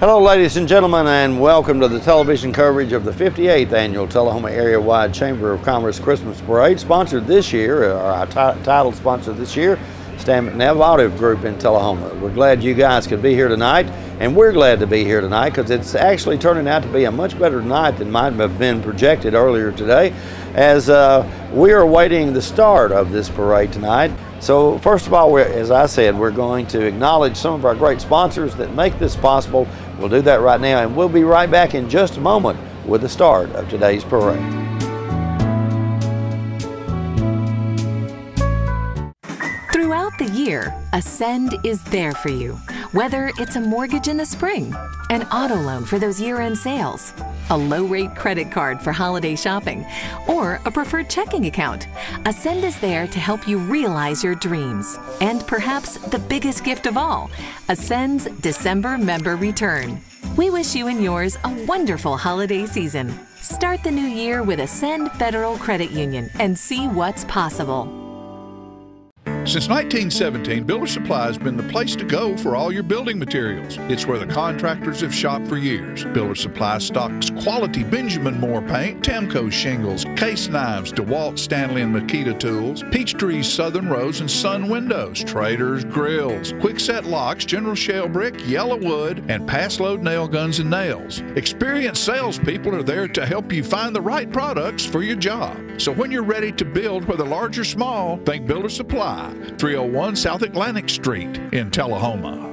Hello ladies and gentlemen, and welcome to the television coverage of the 58th Annual Tullahoma Area-Wide Chamber of Commerce Christmas Parade, sponsored this year, or our title sponsor this year, Stan McNabb Automotive Group in Tullahoma. We're glad you guys could be here tonight, and we're glad to be here tonight because it's actually turning out to be a much better night than might have been projected earlier today, as we are awaiting the start of this parade tonight. So first of all, as I said, we're going to acknowledge some of our great sponsors that make this possible. We'll do that right now, and we'll be right back in just a moment with the start of today's parade. Throughout the year, Ascend is there for you. Whether it's a mortgage in the spring, an auto loan for those year-end sales, a low-rate credit card for holiday shopping, or a preferred checking account, Ascend is there to help you realize your dreams. And perhaps the biggest gift of all, Ascend's December member return. We wish you and yours a wonderful holiday season. Start the new year with Ascend Federal Credit Union and see what's possible. Since 1917, Builder Supply has been the place to go for all your building materials. It's where the contractors have shopped for years. Builder Supply stocks quality Benjamin Moore paint, Tamco shingles, case knives, DeWalt, Stanley, and Makita tools, Peachtree's Southern Rose and Sun windows, Trader's grills, Quickset locks, General Shale brick, Yellow wood, and Pass Load nail guns and nails. Experienced salespeople are there to help you find the right products for your job. So when you're ready to build, whether large or small, think Builder Supply. 301 South Atlantic Street in Tullahoma.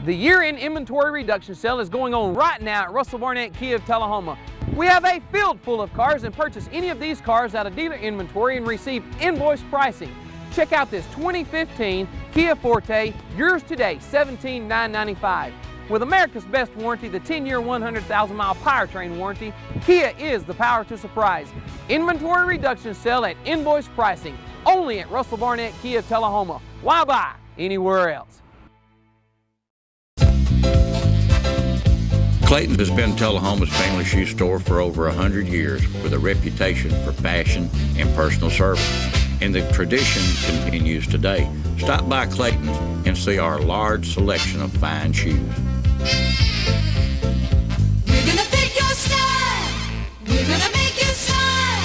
The year-end inventory reduction sale is going on right now at Russell Barnett Kia of Tullahoma. We have a field full of cars, and purchase any of these cars out of dealer inventory and receive invoice pricing. Check out this 2015 Kia Forte, yours today, $17,995. With America's best warranty, the 10-year, 100,000-mile powertrain warranty, Kia is the power to surprise. Inventory reduction sale at invoice pricing, only at Russell Barnett Kia of Tullahoma. Why buy anywhere else? Clayton has been Tullahoma's family shoe store for over 100 years with a reputation for fashion and personal service. And the tradition continues today. Stop by Clayton's and see our large selection of fine shoes. We're gonna fit your style. We're gonna make you smile.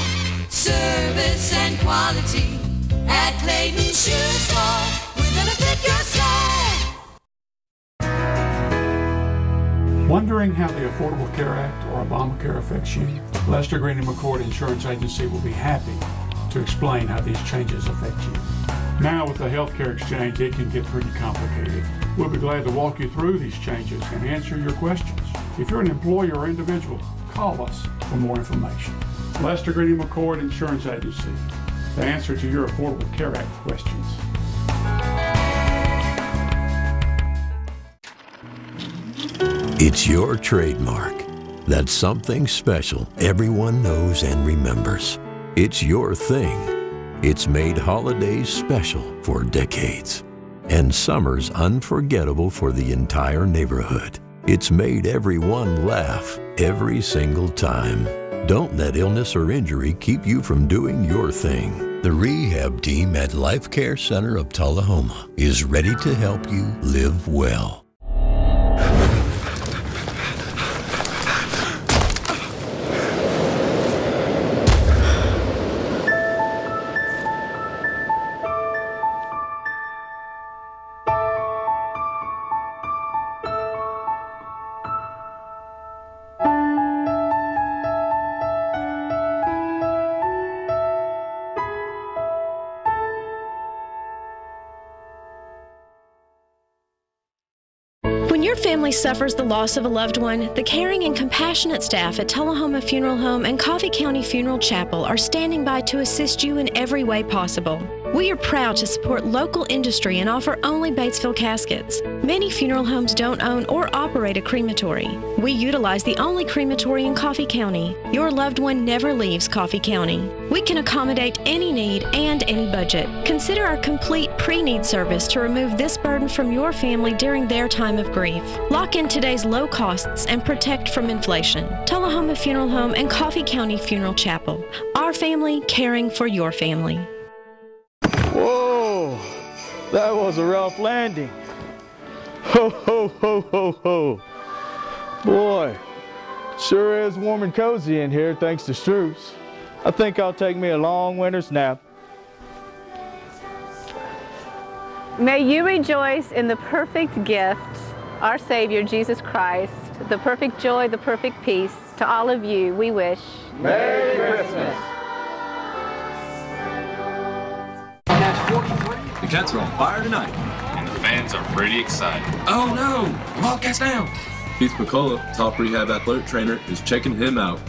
Service and quality at Clayton Shoe Store. We're gonna fit your style. Wondering how the Affordable Care Act or Obamacare affects you? Lester Green & McCord Insurance Agency will be happy to explain how these changes affect you. Now with the healthcare exchange, it can get pretty complicated. We'll be glad to walk you through these changes and answer your questions. If you're an employer or individual, call us for more information. Lester Green & McCord Insurance Agency, the answer to your Affordable Care Act questions. It's your trademark. That's something special everyone knows and remembers. It's your thing. It's made holidays special for decades and summers unforgettable for the entire neighborhood. It's made everyone laugh every single time. Don't let illness or injury keep you from doing your thing. The rehab team at Life Care Center of Tullahoma is ready to help you live well. When your family suffers the loss of a loved one, the caring and compassionate staff at Tullahoma Funeral Home and Coffee County Funeral Chapel are standing by to assist you in every way possible. We are proud to support local industry and offer only Batesville caskets. Many funeral homes don't own or operate a crematory. We utilize the only crematory in Coffee County. Your loved one never leaves Coffee County. We can accommodate any need and any budget. Consider our complete pre-need service to remove this burden from your family during their time of grief. Lock in today's low costs and protect from inflation. Tullahoma Funeral Home and Coffee County Funeral Chapel. Our family caring for your family. Whoa, that was a rough landing. Ho, ho, ho, ho, ho. Boy, sure is warm and cozy in here thanks to Stroops. I think I'll take me a long winter's nap. May you rejoice in the perfect gift, our Savior, Jesus Christ, the perfect joy, the perfect peace. To all of you, we wish Merry Christmas. The Cats are on fire tonight. And the fans are pretty excited. Oh no! The Wildcats down! Keith McCullough, top rehab athletic trainer, is checking him out.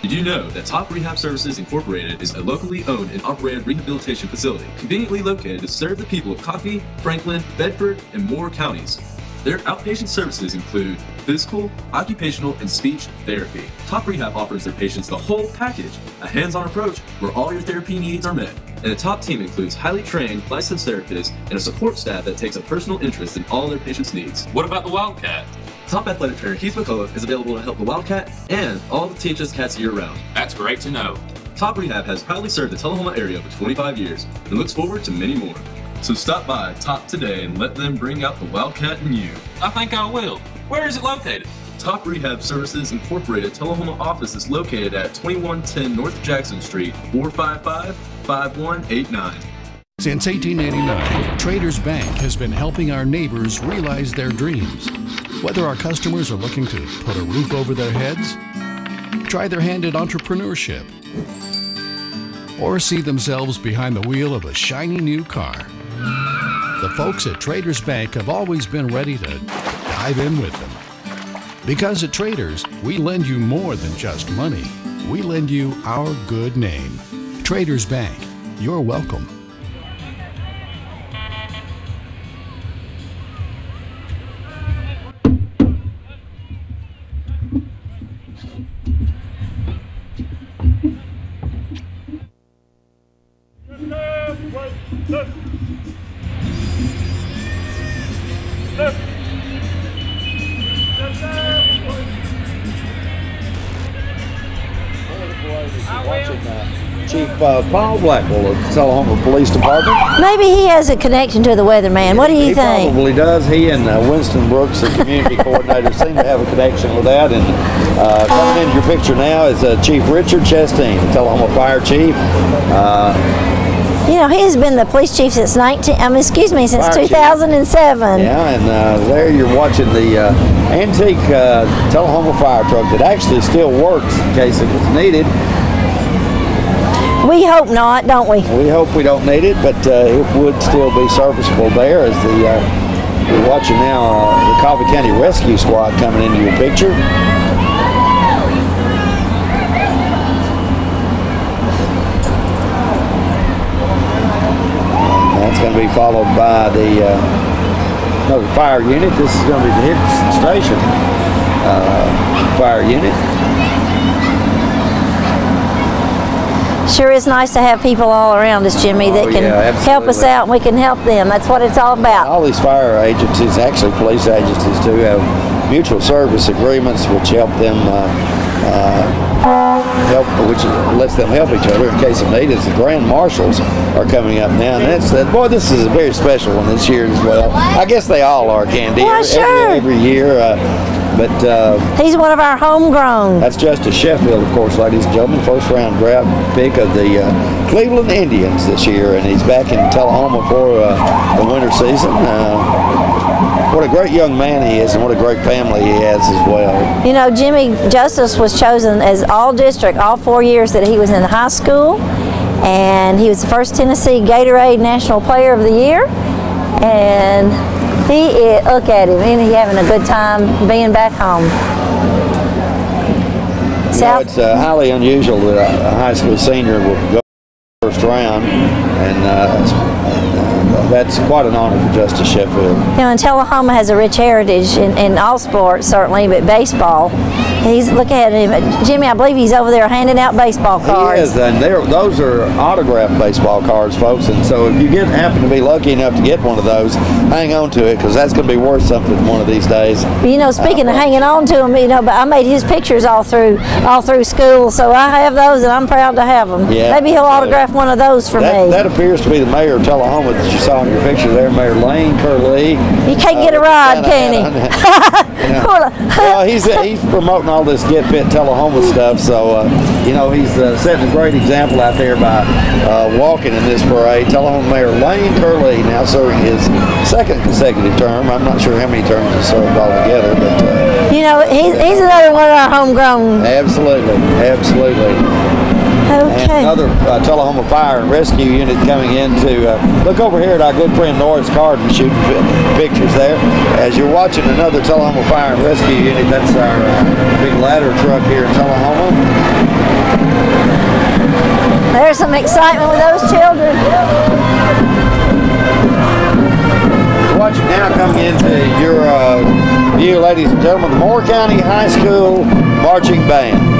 Did you know that Top Rehab Services Incorporated is a locally owned and operated rehabilitation facility conveniently located to serve the people of Coffee, Franklin, Bedford, and Moore counties? Their outpatient services include physical, occupational, and speech therapy. Top Rehab offers their patients the whole package, a hands-on approach where all your therapy needs are met. And the top team includes highly trained, licensed therapists and a support staff that takes a personal interest in all their patients' needs. What about the Wildcat? Top athletic trainer Keith McCullough is available to help the Wildcat and all the THS Cats year-round. That's great to know. Top Rehab has proudly served the Tullahoma area for 25 years and looks forward to many more. So stop by Top today and let them bring out the Wildcat in you. I think I will. Where is it located? Top Rehab Services Incorporated Tullahoma office is located at 2110 North Jackson Street, 455-5189. Since 1889, Traders Bank has been helping our neighbors realize their dreams. Whether our customers are looking to put a roof over their heads, try their hand at entrepreneurship, or see themselves behind the wheel of a shiny new car, the folks at Traders Bank have always been ready to dive in with them. Because at Traders, we lend you more than just money. We lend you our good name. Traders Bank, you're welcome. Chief Paul Blackwell of the Tullahoma Police Department. Maybe he has a connection to the weatherman. What do you think? He probably does. He and Winston Brooks, the community coordinator, seem to have a connection with that. And coming into your picture now is Chief Richard Chastain, the Tullahoma Fire Chief. You know, he has been the police chief since 2007. Yeah, and there you're watching the antique Tullahoma fire truck that actually still works in case it was needed. We hope not, don't we? We hope we don't need it, but it would still be serviceable there. As you're watching now the Coffee County Rescue Squad coming into your picture. That's going to be followed by the another fire unit. This is going to be the Hickerson Station fire unit. Sure is nice to have people all around us, Jimmy, that can help us out and we can help them. That's what it's all about. All these fire agencies, actually police agencies too, have mutual service agreements which help them which lets them help each other in case of need. As the Grand Marshals are coming up now, and boy, this is a very special one this year as well. I guess they all are, Candy. Well, sure. Every year. But he's one of our homegrown. That's Justice Sheffield, of course, ladies and gentlemen. First round draft pick of the Cleveland Indians this year, and he's back in Tullahoma for the winter season. What a great young man he is, and what a great family he has as well. You know, Jimmy Justice was chosen as all district all 4 years that he was in high school, and he was the first Tennessee Gatorade National Player of the Year. And look at him, isn't he having a good time being back home? You know, it's highly unusual that a high school senior will go first round, and that's quite an honor for Justice Sheffield. You know, and Tullahoma has a rich heritage in all sports, certainly, but baseball. Look at him. Jimmy, I believe he's over there handing out baseball cards. He is, and those are autographed baseball cards, folks, and so if you happen to be lucky enough to get one of those, hang on to it, because that's going to be worth something one of these days. You know, speaking of hanging on to them, you know, but I made his pictures all through school, so I have those, and I'm proud to have them. Yeah, maybe he'll autograph one of those for me. That appears to be the mayor of Tullahoma that you're saw in your picture there, Mayor Lane Curley. You can't get a ride, can he? Well, he's promoting all this Get Fit Tullahoma stuff, so you know, he's setting a great example out there by walking in this parade. Tullahoma Mayor Lane Curley now serving his second consecutive term. I'm not sure how many terms he's served altogether, but you know, he's another one of our homegrown. Absolutely, absolutely. Okay. And another Tullahoma Fire and Rescue unit coming in to look over here at our good friend Norris Carden shooting pictures there. As you're watching another Tullahoma Fire and Rescue unit, that's our big ladder truck here in Tullahoma. There's some excitement with those children. Watching now coming into your view, ladies and gentlemen, the Moore County High School Marching Band.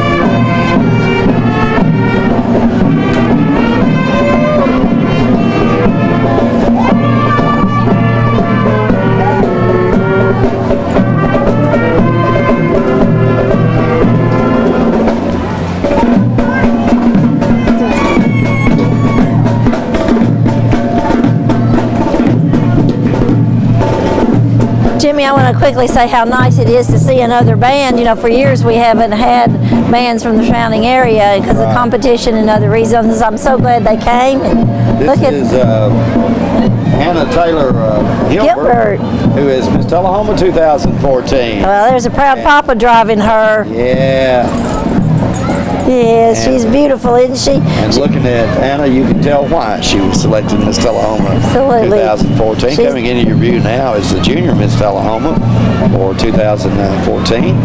Jimmy, I want to quickly say how nice it is to see another band. You know, for years we haven't had bands from the surrounding area because of competition and other reasons. I'm so glad they came. And this is Hannah Taylor Gilbert, who is Miss Tullahoma 2014. Well, there's a proud papa driving her. Yeah. Yes, she's beautiful, isn't she? And looking at Anna, you can tell why she was selected Miss Tullahoma Absolutely. 2014. Coming into your view now is the junior Miss Tullahoma for 2014.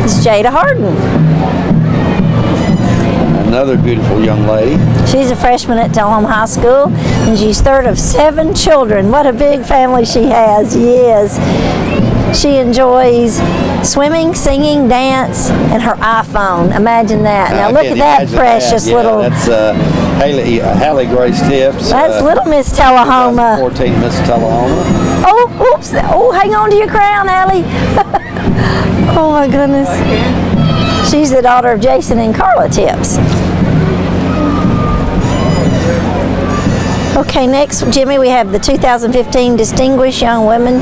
It's Jada Harden. Another beautiful young lady. She's a freshman at Tullahoma High School, and she's third of 7 children. What a big family she has, yes. She enjoys swimming, singing, dance, and her iPhone. Imagine that. Now look at that precious little. That's Hallie Grace Tips. That's little Miss Tullahoma. 14 Miss Tullahoma. Oh, oops. Oh, hang on to your crown, Hallie. Oh my goodness. She's the daughter of Jason and Carla Tips. Okay, next, Jimmy, we have the 2015 Distinguished Young Women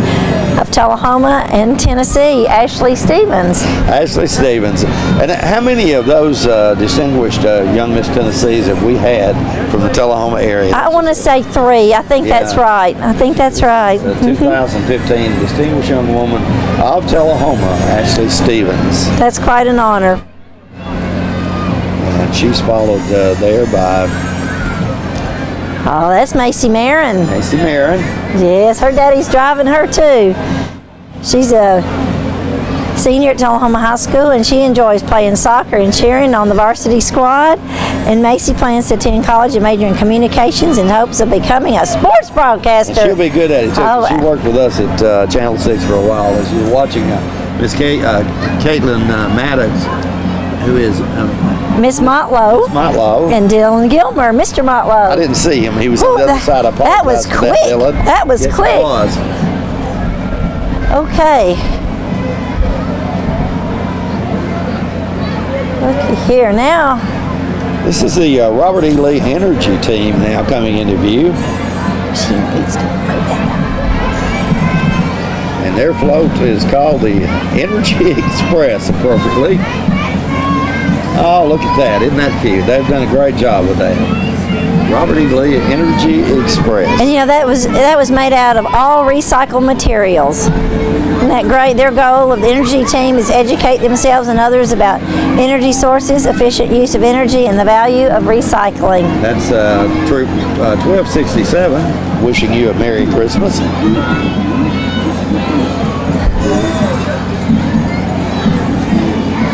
of Tullahoma and Tennessee, Ashley Stevens. Ashley Stevens. And how many of those distinguished young Miss Tennessees have we had from the Tullahoma area? I want to say 3. I think that's right. I think that's right. The 2015 Distinguished Young Woman of Tullahoma, Ashley Stevens. That's quite an honor. And she's followed there by... Oh, that's Macy Marin. Macy Marin. Yes, her daddy's driving her too. She's a senior at Tullahoma High School, and she enjoys playing soccer and cheering on the varsity squad. And Macy plans to attend college and major in communications in hopes of becoming a sports broadcaster. And she'll be good at it too. She worked with us at Channel 6 for a while. As you're watching Miss Caitlin Maddox, who is Miss Motlow. And Dylan Gilmer, Mr. Motlow. I didn't see him. He was on the other side. I that was quick. That was quick. It was. Okay. Look here now. This is the Robert E. Lee Energy team now coming into view. She needs to move that. And their float is called the Energy Express appropriately. Oh, look at that. Isn't that cute? They've done a great job with that. Robert E. Lee Energy Express. And you know, that was made out of all recycled materials. Isn't that great? Their goal of the energy team is educate themselves and others about energy sources, efficient use of energy, and the value of recycling. That's Troop 1267, wishing you a Merry Christmas.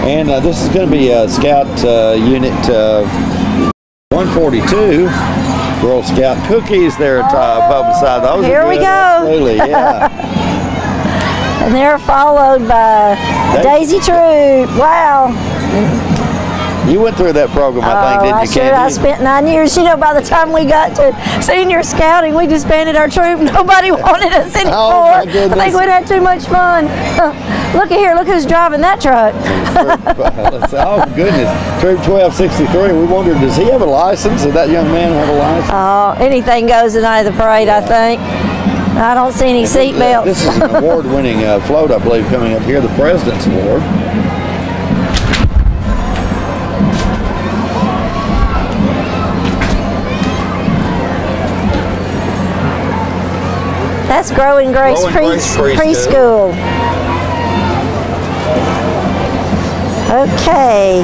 And this is going to be Scout Unit 142, Girl Scout cookies there at beside those. Here we go. Absolutely, yeah. And they're followed by Daisy Troop. Wow. You went through that program, I think, didn't you, Candy? I spent 9 years. You know, by the time we got to senior scouting, we disbanded our troop. Nobody wanted us anymore. Oh, my goodness. I think we'd had too much fun. Look at here. Look who's driving that truck. Oh, goodness. Troop 1263. We wondered, does he have a license? Does that young man have a license? Oh, anything goes the night of the parade, I think. I don't see any seat belts. This is an award-winning float, I believe, coming up here, the President's Award. That's Growing Grace Preschool. Okay.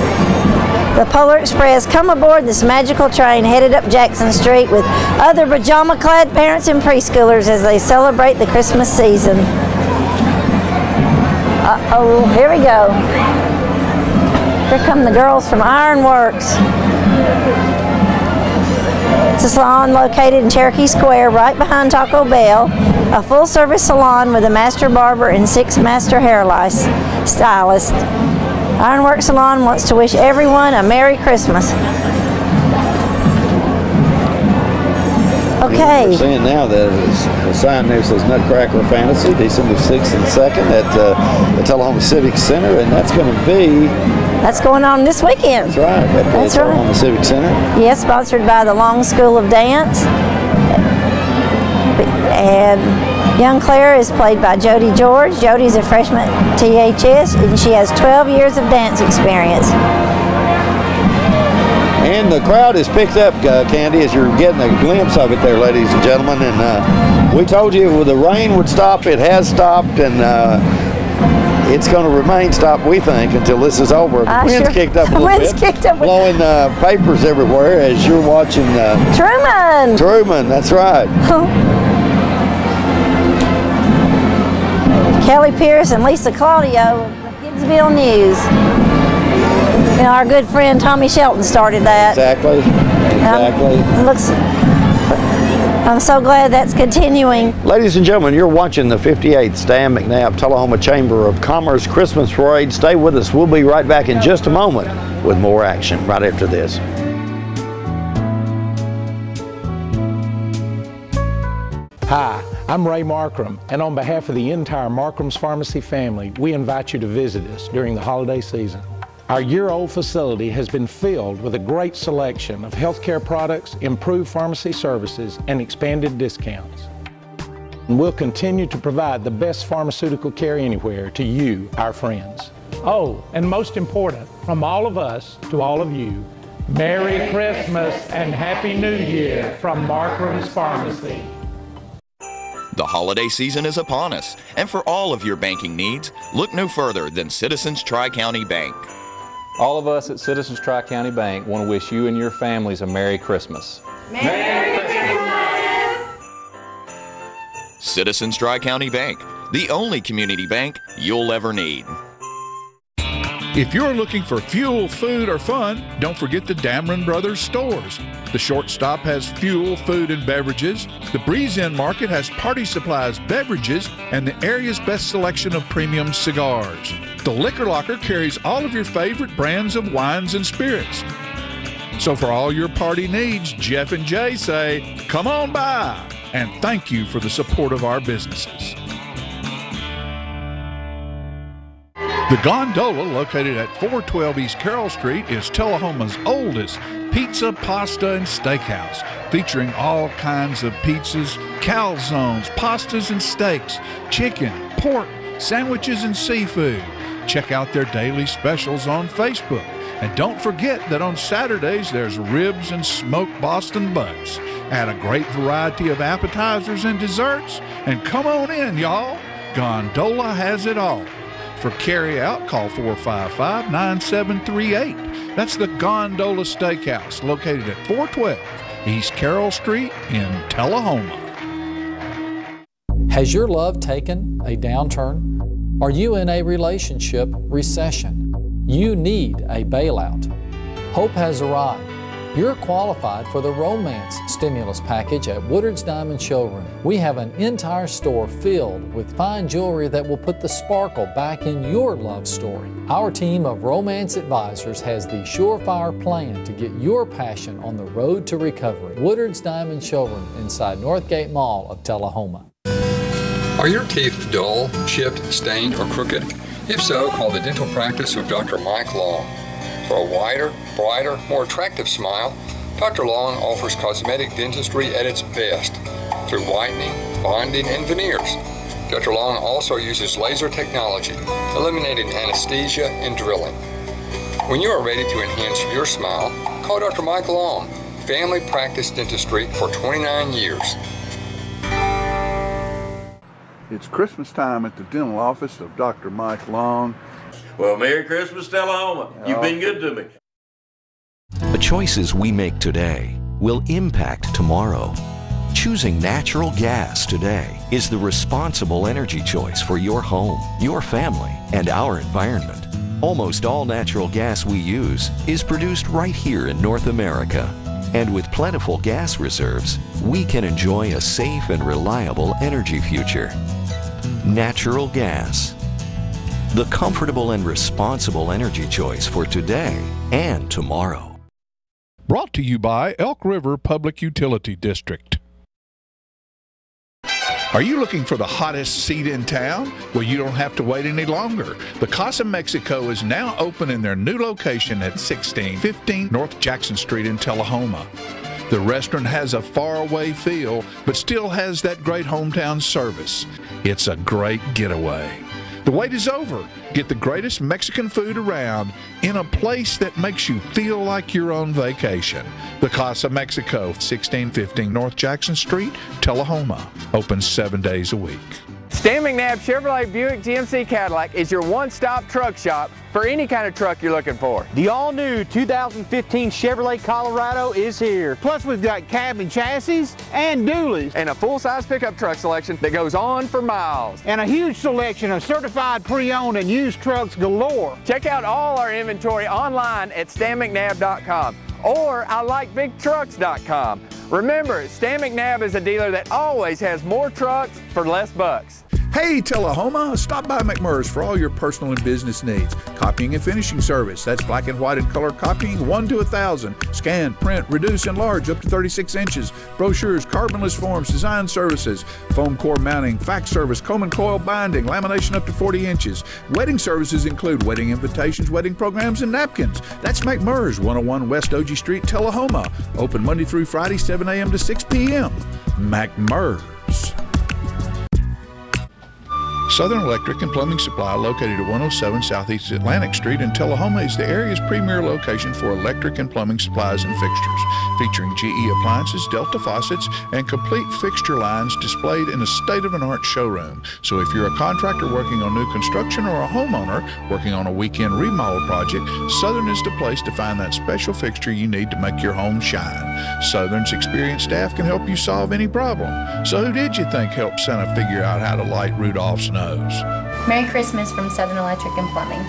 The Polar Express, come aboard this magical train headed up Jackson Street with other pajama-clad parents and preschoolers as they celebrate the Christmas season. Uh-oh, here we go. Here come the girls from Ironworks. It's a salon located in Cherokee Square, right behind Taco Bell. A full-service salon with a master barber and 6 master hair stylists. Ironworks Salon wants to wish everyone a Merry Christmas. Okay. We're seeing now that the sign there says Nutcracker Fantasy, December 6th and 2nd at the Tullahoma Civic Center, and that's going to be... That's going on this weekend. That's right, at the Tullahoma Civic Center. Yes, sponsored by the Long School of Dance. And young Claire is played by Jody George. Jody's a freshman at THS, and she has 12 years of dance experience. And the crowd is picked up, Candy, as you're getting a glimpse of it there, ladies and gentlemen. And we told you the rain would stop. It has stopped, and it's going to remain stopped, we think, until this is over. The wind's kicked up a little bit, blowing papers everywhere as you're watching Truman. Truman, that's right. Kelly Pierce and Lisa Claudio of the Kidsville News. You know, our good friend Tommy Shelton started that. Exactly. I'm so glad that's continuing. Ladies and gentlemen, you're watching the 58th Stan McNabb Tullahoma Chamber of Commerce Christmas Parade. Stay with us. We'll be right back in just a moment with more action right after this. Hi, I'm Ray Markram, and on behalf of the entire Markram's Pharmacy family, we invite you to visit us during the holiday season. Our year-old facility has been filled with a great selection of healthcare products, improved pharmacy services, and expanded discounts. And we'll continue to provide the best pharmaceutical care anywhere to you, our friends. Oh, and most important, from all of us to all of you, Merry Christmas and Happy New Year from Markram's Pharmacy. The holiday season is upon us, and for all of your banking needs, look no further than Citizens Tri-County Bank. All of us at Citizens Tri-County Bank want to wish you and your families a Merry Christmas. Merry Christmas! Citizens Tri-County Bank, the only community bank you'll ever need. If you're looking for fuel, food, or fun, don't forget the Dameron Brothers stores. The Shortstop has fuel, food, and beverages. The Breeze Inn Market has party supplies, beverages, and the area's best selection of premium cigars. The Liquor Locker carries all of your favorite brands of wines and spirits. So for all your party needs, Jeff and Jay say, come on by, and thank you for the support of our businesses. The Gondola, located at 412 East Carroll Street, is Tullahoma's oldest pizza, pasta, and steakhouse, featuring all kinds of pizzas, calzones, pastas and steaks, chicken, pork, sandwiches, and seafood. Check out their daily specials on Facebook. And don't forget that on Saturdays, there's ribs and smoked Boston butts. Add a great variety of appetizers and desserts, and come on in, y'all. Gondola has it all. For carry-out, call 455-9738. That's the Gondola Steakhouse, located at 412 East Carroll Street in Tullahoma. Has your love taken a downturn? Are you in a relationship recession? You need a bailout. Hope has arrived. You're qualified for the Romance Stimulus Package at Woodard's Diamond Showroom. We have an entire store filled with fine jewelry that will put the sparkle back in your love story. Our team of romance advisors has the surefire plan to get your passion on the road to recovery. Woodard's Diamond Showroom inside Northgate Mall of Tullahoma. Are your teeth dull, chipped, stained, or crooked? If so, call the dental practice of Dr. Mike Long. For a wider, brighter, more attractive smile, Dr. Long offers cosmetic dentistry at its best through whitening, bonding, and veneers. Dr. Long also uses laser technology, eliminating anesthesia and drilling. When you are ready to enhance your smile, call Dr. Mike Long, Family Practice Dentistry for 29 years. It's Christmas time at the dental office of Dr. Mike Long. Well, Merry Christmas, Tullahoma. You've been good to me. The choices we make today will impact tomorrow. Choosing natural gas today is the responsible energy choice for your home, your family, and our environment. Almost all natural gas we use is produced right here in North America. And with plentiful gas reserves, we can enjoy a safe and reliable energy future. Natural gas, the comfortable and responsible energy choice for today and tomorrow. Brought to you by Elk River Public Utility District. Are you looking for the hottest seat in town? Well, you don't have to wait any longer. The Casa Mexico is now open in their new location at 1615 North Jackson Street in Tullahoma. The restaurant has a faraway feel, but still has that great hometown service. It's a great getaway. The wait is over. Get the greatest Mexican food around in a place that makes you feel like you're on vacation. The Casa Mexico, 1615 North Jackson Street, Tullahoma. Open 7 days a week. Stan McNabb Chevrolet Buick GMC Cadillac is your one-stop truck shop for any kind of truck you're looking for. The all-new 2015 Chevrolet Colorado is here. Plus, we've got cab and chassis and dualies. And a full-size pickup truck selection that goes on for miles. And a huge selection of certified pre-owned and used trucks galore. Check out all our inventory online at stanmcnabb.com or ILikeBigTrucks.com. Remember, Stan McNabb is a dealer that always has more trucks for less bucks. Hey Tullahoma, stop by McMurray's for all your personal and business needs. Copying and finishing service, that's black and white and color copying 1 to 1,000. Scan, print, reduce, enlarge up to 36 inches. Brochures, carbonless forms, design services, foam core mounting, fax service, comb and coil binding, lamination up to 40 inches. Wedding services include wedding invitations, wedding programs, and napkins. That's McMurray's, 101 West OG Street, Tullahoma. Open Monday through Friday, 7 a.m. to 6 p.m. McMurray's. Southern Electric and Plumbing Supply, located at 107 Southeast Atlantic Street in Tullahoma, is the area's premier location for electric and plumbing supplies and fixtures, featuring GE appliances, Delta faucets, and complete fixture lines displayed in a state-of-the-art showroom. So if you're a contractor working on new construction or a homeowner working on a weekend remodel project, Southern is the place to find that special fixture you need to make your home shine. Southern's experienced staff can help you solve any problem. So who did you think helped Santa figure out how to light Rudolph's nose? Merry Christmas from Southern Electric and Plumbing.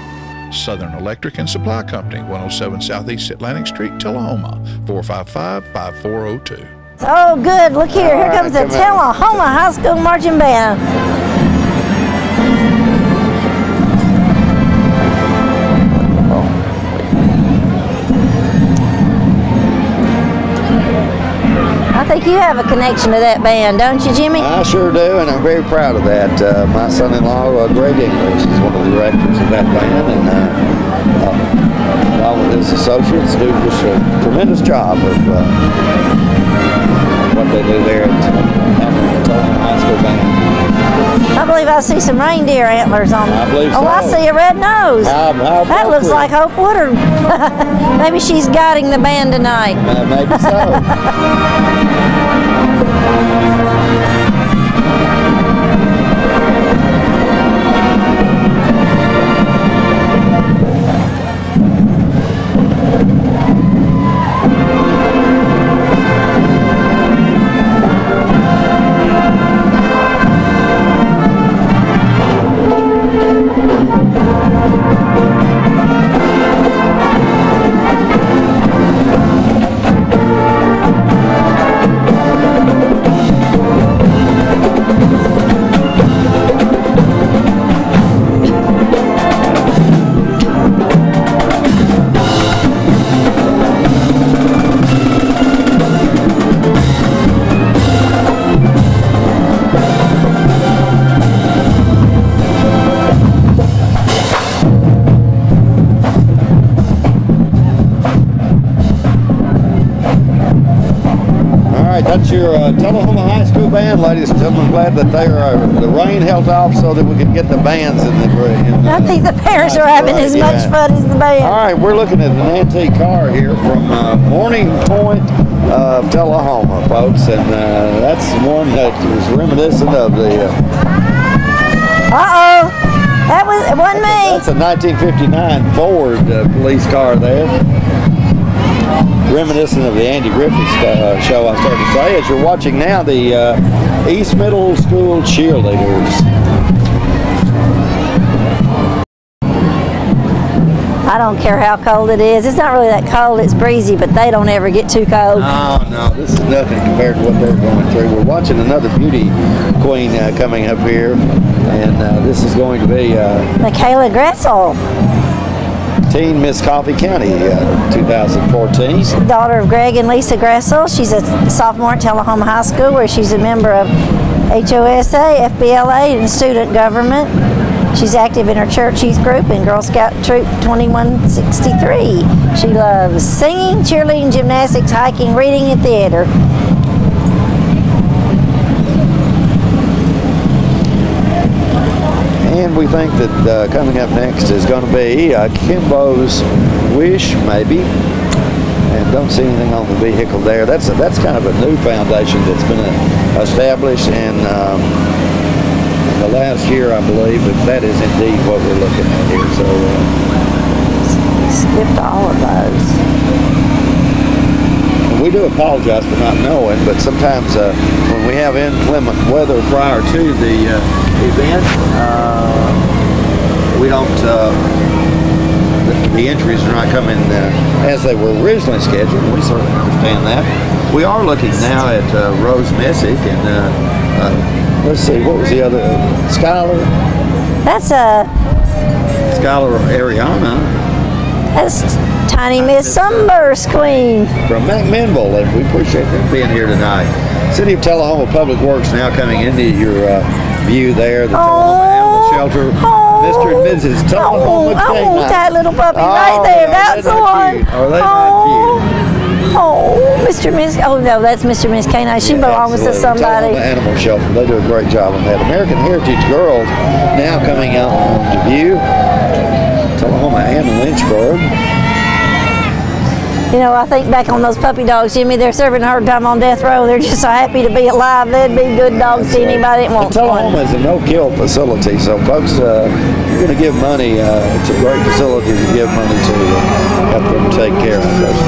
Southern Electric and Supply Company, 107 Southeast Atlantic Street, Tullahoma, 455-5402. Oh, good. Look here. Here comes the Tullahoma High School Marching Band. I think you have a connection to that band, don't you, Jimmy? I sure do, and I'm very proud of that. My son-in-law, Greg English, is one of the directors of that band, and along with his associates, do just a tremendous job of what they do there at Tullahoma High School Band. I believe I see some reindeer antlers on them. I believe so. Oh, I see a red nose. That looks like Hope Woodard. Maybe she's guiding the band tonight. Maybe so. That's your Tullahoma High School band, ladies and gentlemen. Glad that the rain held off so that we could get the bands in the. I think the parents are having as much fun as the band. All right, we're looking at an antique car here from Morning Point of Tullahoma, folks, and that's one that is reminiscent of the. That wasn't me. That's a 1959 Ford police car there. Reminiscent of the Andy Griffith show I started to say. As you're watching now, the East Middle School cheerleaders. I don't care how cold it is. It's not really that cold. It's breezy, but they don't ever get too cold. No, this is nothing compared to what they're going through. We're watching another beauty queen coming up here, and this is going to be Michaela Gressel. Teen Miss Coffee County 2014. She's the daughter of Greg and Lisa Gressel. She's a sophomore at Tullahoma High School, where she's a member of HOSA, FBLA, and student government. She's active in her church youth group and Girl Scout Troop 2163. She loves singing, cheerleading, gymnastics, hiking, reading, and theater. And we think that coming up next is going to be Kimbo's Wish, maybe. And don't see anything on the vehicle there. That's kind of a new foundation that's been established in the last year, I believe. But that is indeed what we're looking at here. So skipped all of those. We do apologize for not knowing, but sometimes when we have inclement weather prior to the event, we don't. The entries are not coming as they were originally scheduled. We certainly understand that. We are looking now at Rose Messick and let's see, what was the other? Skylar. That's Skylar Ariana. That's Tiny Miss Sunburst Queen. From McMinnville, and we appreciate them being here tonight. City of Tullahoma Public Works now coming into your view there. The Tullahoma Animal Shelter. Mr. and Mrs. Tullahoma Canine. I want that little puppy right there. That's the one. Are they not cute? Mr. and Miss. Oh no, that's Mr. and Miss Canine. She belongs to somebody. Tullahoma Animal Shelter. They do a great job on that. American Heritage Girls now coming out to view. Tullahoma and Lynchburg. You know, I think back on those puppy dogs, Jimmy, they're serving a hard time on death row. They're just so happy to be alive. They'd be good dogs to anybody that wants one. Tullahoma is a no-kill facility, so folks, you're going to give money. It's a great facility to give money to help them take care of those.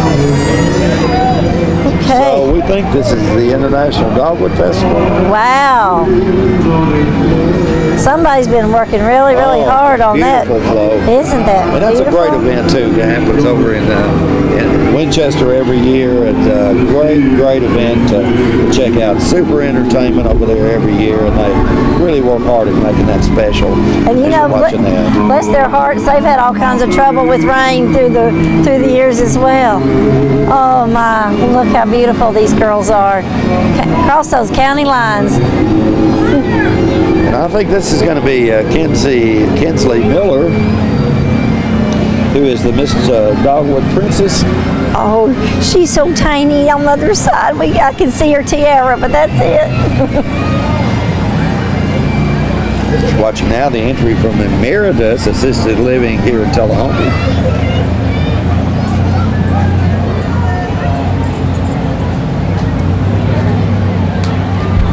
Okay. So we think this is the International Dogwood Festival. Wow. Somebody's been working really hard on that. Beautiful flow. Isn't that And that's beautiful? a great event, too. It happens over in Winchester every year. It's a great event to check out. Super entertainment over there every year, and they really work hard at making that special. And you know, bless their hearts, they've had all kinds of trouble with rain through the years as well. Oh my, look how beautiful these girls are. Cross those county lines. And I think this is going to be Kinsley Miller, who is the Miss Dogwood Princess. Oh, she's so tiny on the other side. I can see her tiara, but that's it. Just watching now the entry from Emeritus Assisted Living here in Tullahoma.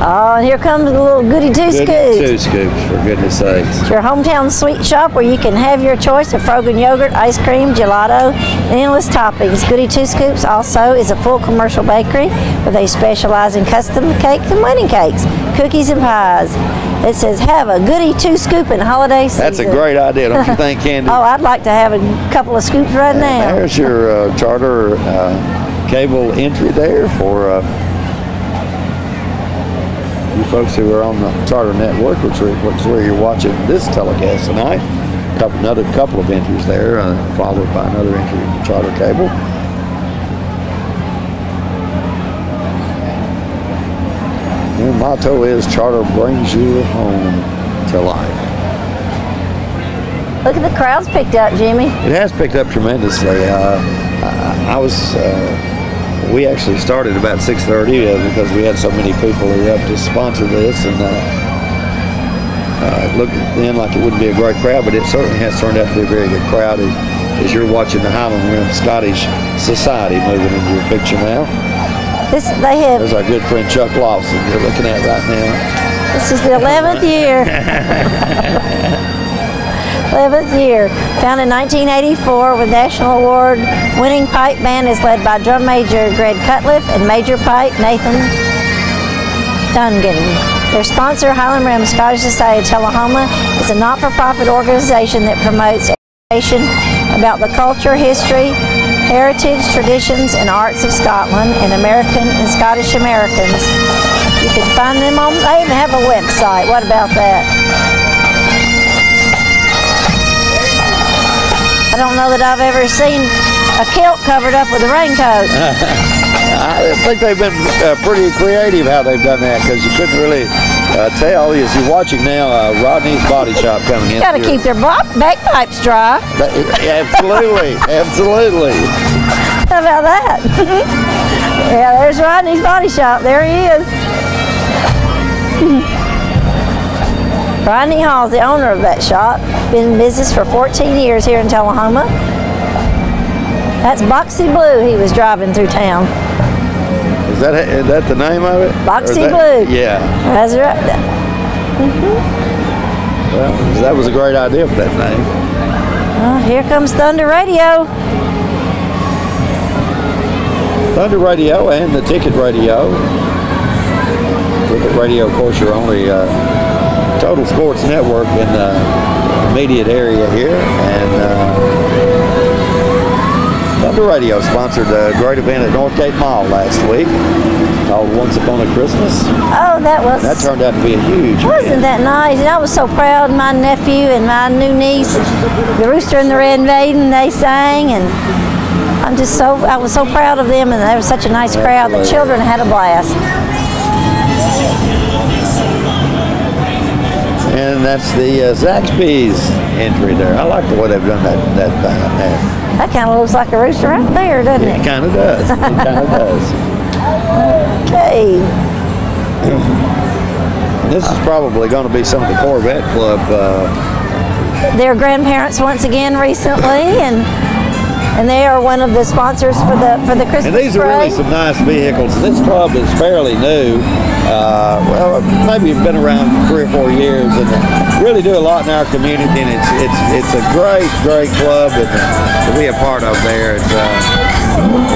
Oh, and here comes the little goody two-scoops. Goody two-scoops, for goodness sakes. It's your hometown sweet shop where you can have your choice of frozen yogurt, ice cream, gelato, and endless toppings. Goody Two Scoops also is a full commercial bakery where they specialize in custom cakes and wedding cakes, cookies and pies. It says, have a Goody Two Scoop in holiday season. That's a great idea, don't you think, Candy? Oh, I'd like to have a couple of scoops right now. There's your charter cable entry there for you folks who are on the Charter Network, which is where you're watching this telecast tonight. Another couple of entries there, followed by another entry in the Charter cable. Your motto is Charter brings you home to life. Look at the crowds picked up, Jimmy. It has picked up tremendously. I was We actually started about 6:30 because we had so many people who helped us sponsor this, and it looked then like it wouldn't be a great crowd, but it certainly has turned out to be a very good crowd as you're watching the Highland Rim Scottish Society moving into your picture now. There's our good friend Chuck Lawson you're looking at right now. This is the 11th year. 11th year. Founded in 1984 with National Award winning pipe band is led by drum major Greg Cutliff and major pipe Nathan Dungan. Their sponsor, Highland Rim Scottish Society of Tullahoma, is a not-for-profit organization that promotes education about the culture, history, heritage, traditions, and arts of Scotland and American and Scottish Americans. You can find them on, they even have a website. What about that? I don't know that I've ever seen a kilt covered up with a raincoat. I think they've been pretty creative how they've done that, because you couldn't really tell as you're watching now Rodney's Body Shop coming in. Got to keep their bagpipes dry. Absolutely, absolutely. How about that? Yeah, there's Rodney's Body Shop. There he is. Rodney Hall's the owner of that shop. Been in business for 14 years here in Tullahoma. That's Boxy Blue he was driving through town. Is that the name of it? Boxy Blue. Yeah. That's right. Well, that was a great idea for that name. Well, here comes Thunder Radio. Thunder Radio and the Ticket Radio. Ticket Radio, of course, your only Total Sports Network in the immediate area here, and Thunder Radio sponsored a great event at Northgate Mall last week called Once Upon a Christmas. Oh, that turned out to be a huge event. Wasn't that nice? And I was so proud of my nephew and my new niece, the Rooster and the Red Maiden. They sang, and I was so proud of them, and they were such a nice crowd. The children had a blast. And that's the Zaxby's entry there. I like the way they've done that band there. That kind of looks like a rooster right there, doesn't it? It kind of does. It kind of does. Okay. This is probably going to be some of the Corvette Club. Their grandparents once again recently, and they are one of the sponsors for the Christmas And these are really some nice vehicles. This club is fairly new. Well, maybe been around 3 or 4 years, and really do a lot in our community. And it's a great club to be a part of there.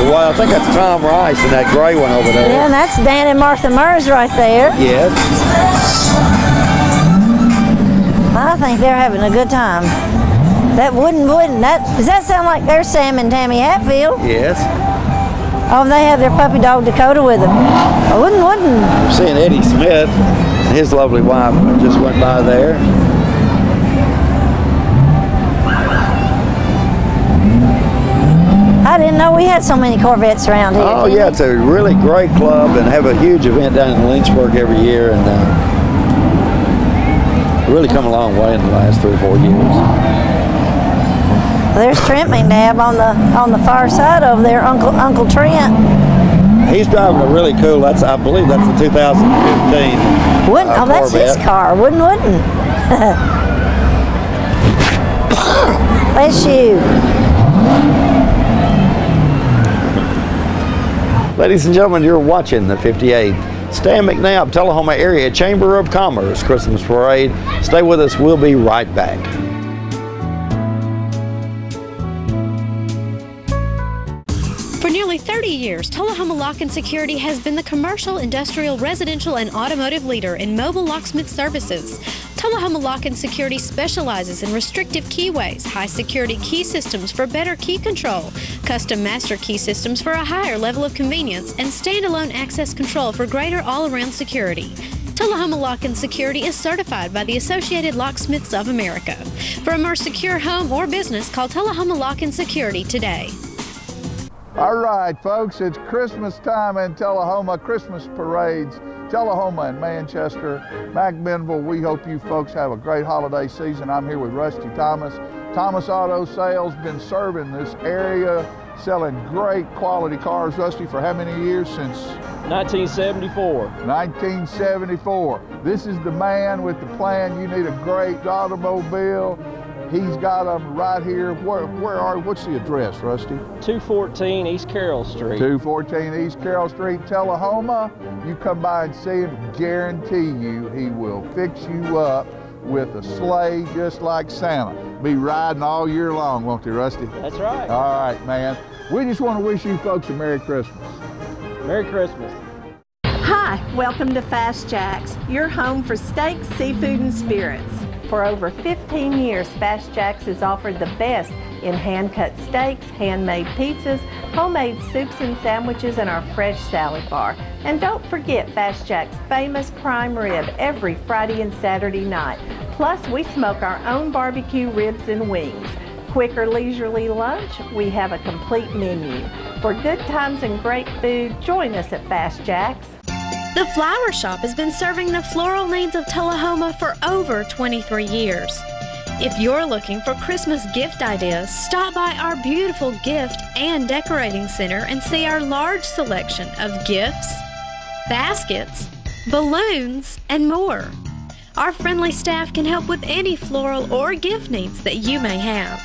Well, I think that's Tom Rice and that gray one over there. Yeah, and that's Dan and Martha Murs right there. Yes. I think they're having a good time. That does that sound like their Sam and Tammy Hatfield? Yes. Oh, they have their puppy dog Dakota with them. Wouldn't. We're seeing Eddie Smith and his lovely wife just went by there. I didn't know we had so many Corvettes around here. Oh yeah, it's a really great club, and have a huge event down in Lynchburg every year, and really come a long way in the last 3 or 4 years. There's Trent McNabb on the far side over there, Uncle Trent. He's driving a really cool. I believe that's the 2015. That's his car. Wouldn't. Bless you. Ladies and gentlemen, you're watching the 58th Stan McNabb Tullahoma Area Chamber of Commerce Christmas Parade. Stay with us. We'll be right back. For nearly 30 years, Tullahoma Lock and Security has been the commercial, industrial, residential, and automotive leader in mobile locksmith services. Tullahoma Lock and Security specializes in restrictive keyways, high-security key systems for better key control, custom master key systems for a higher level of convenience, and standalone access control for greater all-around security. Tullahoma Lock and Security is certified by the Associated Locksmiths of America. For a more secure home or business, call Tullahoma Lock and Security today. All right, folks, it's Christmas time in Tullahoma, Christmas parades, Tullahoma and Manchester, McMinnville. We hope you folks have a great holiday season. I'm here with Rusty Thomas. Thomas Auto Sales, been serving this area selling great quality cars, Rusty, for how many years? Since 1974. 1974. This is the man with the plan. You need a great automobile. He's got them right here. What's the address, Rusty? 214 East Carroll Street. 214 East Carroll Street, Tullahoma. You come by and see him, guarantee you he will fix you up with a sleigh just like Santa. Be riding all year long, won't he, Rusty? That's right. All right, man. We just want to wish you folks a Merry Christmas. Merry Christmas. Hi, welcome to Fast Jack's, your home for steaks, seafood, and spirits. For over 15 years, Fast Jack's has offered the best in hand-cut steaks, handmade pizzas, homemade soups and sandwiches, and our fresh salad bar. And don't forget Fast Jack's famous prime rib every Friday and Saturday night. Plus, we smoke our own barbecue ribs and wings. Quick or leisurely lunch, we have a complete menu. For good times and great food, join us at Fast Jack's. The Flower Shop has been serving the floral needs of Tullahoma for over 23 years. If you're looking for Christmas gift ideas, stop by our beautiful gift and decorating center and see our large selection of gifts, baskets, balloons, and more. Our friendly staff can help with any floral or gift needs that you may have.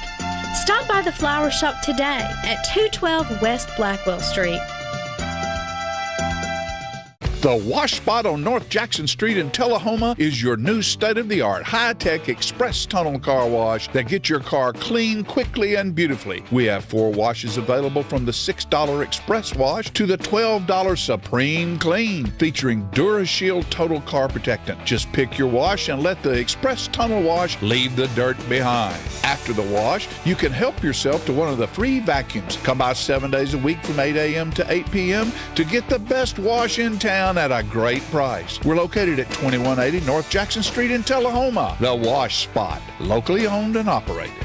Stop by the Flower Shop today at 212 West Blackwell Street. The Wash Spot on North Jackson Street in Tullahoma is your new state-of-the-art high-tech express tunnel car wash that gets your car clean quickly and beautifully. We have 4 washes available, from the $6 express wash to the $12 Supreme Clean, featuring DuraShield Total Car Protectant. Just pick your wash and let the express tunnel wash leave the dirt behind. After the wash, you can help yourself to one of the free vacuums. Come by 7 days a week from 8 a.m. to 8 p.m. to get the best wash in town at a great price. We're located at 2180 North Jackson Street in Tullahoma. The Wash Spot, locally owned and operated.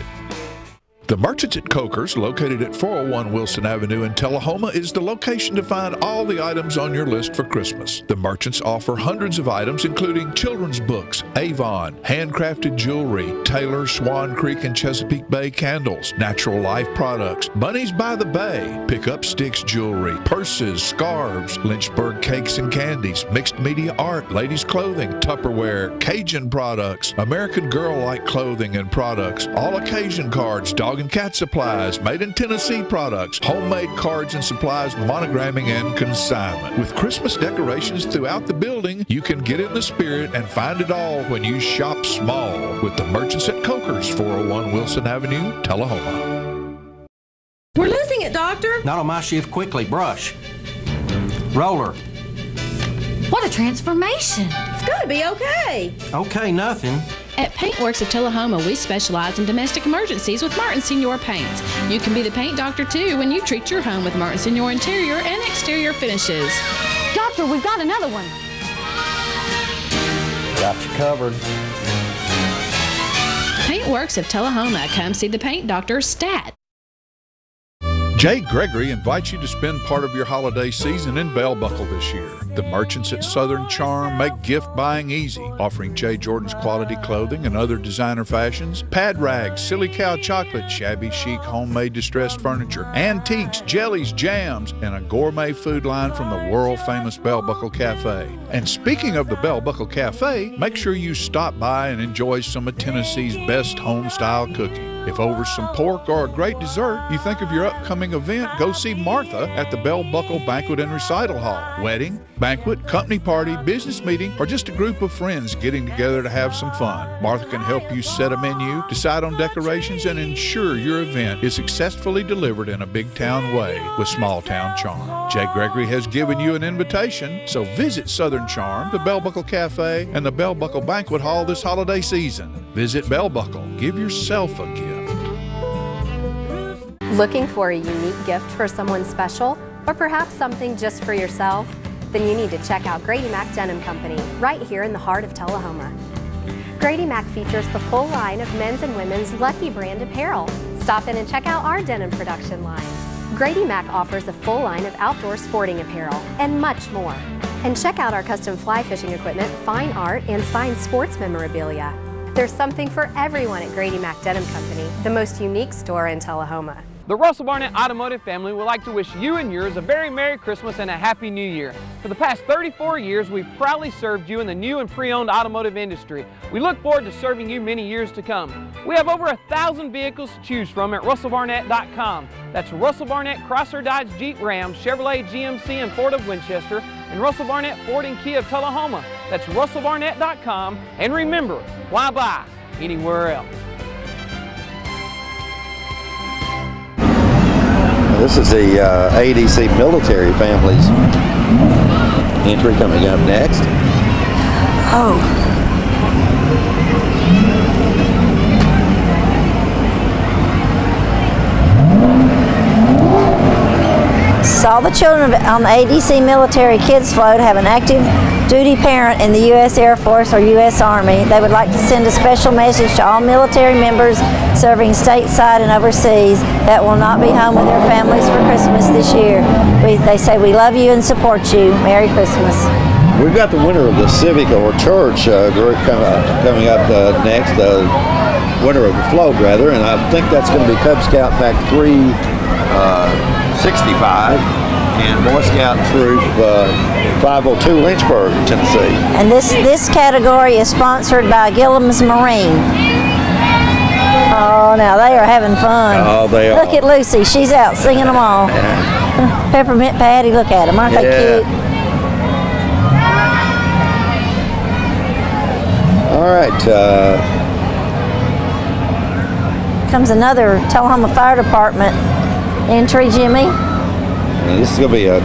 The Merchants at Coker's, located at 401 Wilson Avenue in Tullahoma, is the location to find all the items on your list for Christmas. The Merchants offer hundreds of items, including children's books, Avon, handcrafted jewelry, Taylor, Swan Creek, and Chesapeake Bay candles, Natural Life products, Bunnies by the Bay, Pickup Sticks jewelry, purses, scarves, Lynchburg cakes and candies, mixed media art, ladies' clothing, Tupperware, Cajun products, American Girl-like clothing and products, all occasion cards, dog and cat supplies, made in Tennessee products, homemade cards and supplies, monogramming and consignment. With Christmas decorations throughout the building, you can get in the spirit and find it all when you shop small with the Merchants at Coker's, 401 Wilson Avenue, Tullahoma. We're losing it, Doctor. Not on my shift. Quickly, brush. Roller. What a transformation. It's going to be okay. Okay, nothing. At Paintworks of Tullahoma, we specialize in domestic emergencies with Martin Senior Paints. You can be the paint doctor, too, when you treat your home with Martin Senior interior and exterior finishes. Doctor, we've got another one. Got you covered. Paintworks of Tullahoma. Come see the paint doctor, Stat. Jay Gregory invites you to spend part of your holiday season in Bell Buckle this year. The Merchants at Southern Charm make gift buying easy, offering Jay Jordan's quality clothing and other designer fashions, pad rags, silly cow chocolate, shabby chic homemade distressed furniture, antiques, jellies, jams, and a gourmet food line from the world-famous Bell Buckle Cafe. And speaking of the Bell Buckle Cafe, make sure you stop by and enjoy some of Tennessee's best home-style cooking. If over some pork or a great dessert you think of your upcoming event, go see Martha at the Bell Buckle Banquet and Recital Hall. Wedding, banquet, company party, business meeting, or just a group of friends getting together to have some fun. Martha can help you set a menu, decide on decorations, and ensure your event is successfully delivered in a big town way with small town charm. Jay Gregory has given you an invitation, so visit Southern Charm, the Bell Buckle Cafe, and the Bell Buckle Banquet Hall this holiday season. Visit Bell Buckle. Give yourself a gift. Looking for a unique gift for someone special, or perhaps something just for yourself? Then you need to check out Grady Mac Denim Company, right here in the heart of Tullahoma. Grady Mac features the full line of men's and women's Lucky brand apparel. Stop in and check out our denim production line. Grady Mac offers a full line of outdoor sporting apparel and much more. And check out our custom fly fishing equipment, fine art, and signed sports memorabilia. There's something for everyone at Grady Mac Denim Company, the most unique store in Tullahoma. The Russell Barnett Automotive family would like to wish you and yours a very Merry Christmas and a Happy New Year. For the past 34 years, we've proudly served you in the new and pre-owned automotive industry. We look forward to serving you many years to come. We have over 1,000 vehicles to choose from at russellbarnett.com. That's Russell Barnett Chrysler, Dodge, Jeep, Ram, Chevrolet, GMC, and Ford of Winchester, and Russell Barnett Ford and Kia of Tullahoma. That's russellbarnett.com. And remember, why buy anywhere else? This is the ADC military family's entry coming up next. Oh. All the children on the ADC military kids float have an active duty parent in the U.S. Air Force or U.S. Army. They would like to send a special message to all military members serving stateside and overseas that will not be home with their families for Christmas this year. They say we love you and support you. Merry Christmas. We've got the winner of the Civic or Church group coming up next, winner of the float rather, and I think that's going to be Cub Scout Pack 365 and Boy Scout Troop 502 Lynchburg, Tennessee. And this category is sponsored by Gillham's Marine. Oh, now they are having fun. Oh, they are. Look at Lucy. She's out singing them all. Yeah. Peppermint Patty, look at them. Aren't they cute? All right. Comes another Tullahoma Fire Department entry, Jimmy. And this is going to be a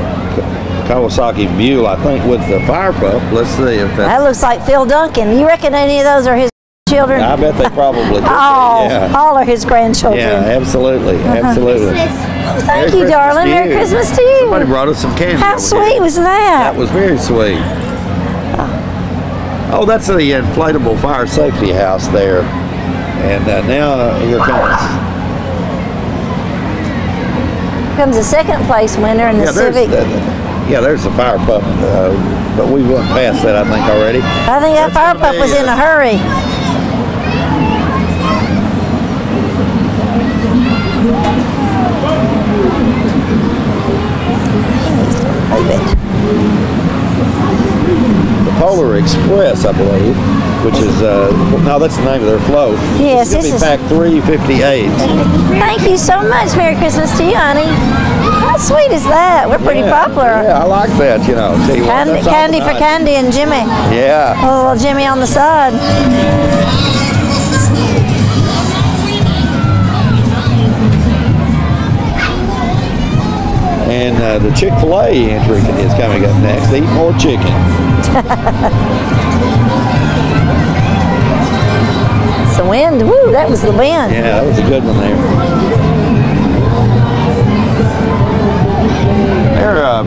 Kawasaki Mule, I think, with the fire pup. Let's see if that's... That looks like Phil Duncan. You reckon any of those are his children? I bet they probably do. Oh, yeah. All are his grandchildren. Yeah, absolutely, absolutely. Oh, thank you, darling. Merry Christmas to you. Somebody brought us some candy. How sweet was that? That was very sweet. Oh, that's the inflatable fire safety house there. And now here comes a second place winner in the Civic. There's the fire pup, but we went past that, I think, already. I think that fire pup was in a hurry. The Polar Express, I believe, which is, no, that's the name of their float. Yes, this is Pack 358. Thank you so much. Merry Christmas to you, honey. How sweet is that? We're pretty popular. Yeah, I like that, you know. Candy for Candy and Jimmy. Yeah. A little Jimmy on the side. And the Chick-fil-A entry is coming up next. Eat more chicken. It's the wind. Woo, that was the wind. Yeah, that was a good one there. I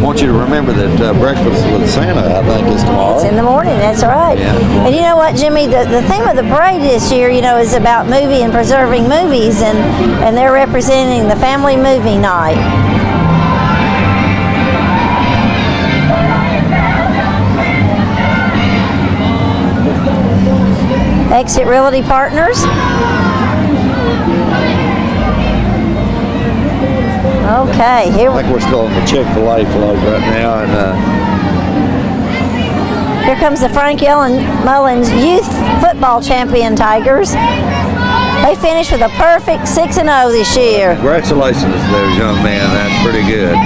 want you to remember that Breakfast with Santa, I think, is tomorrow. It's in the morning, that's right. Yeah. And you know what, Jimmy, the theme of the parade this year, you know, is about movie and preserving movies, and they're representing the family movie night. Exit Realty Partners. Okay, here I think we're still on the Chick-fil-A float right now, and here comes the Frank Mullins Youth Football Champion Tigers. They finished with a perfect 6-0 this year. Congratulations there, young man. That's pretty good.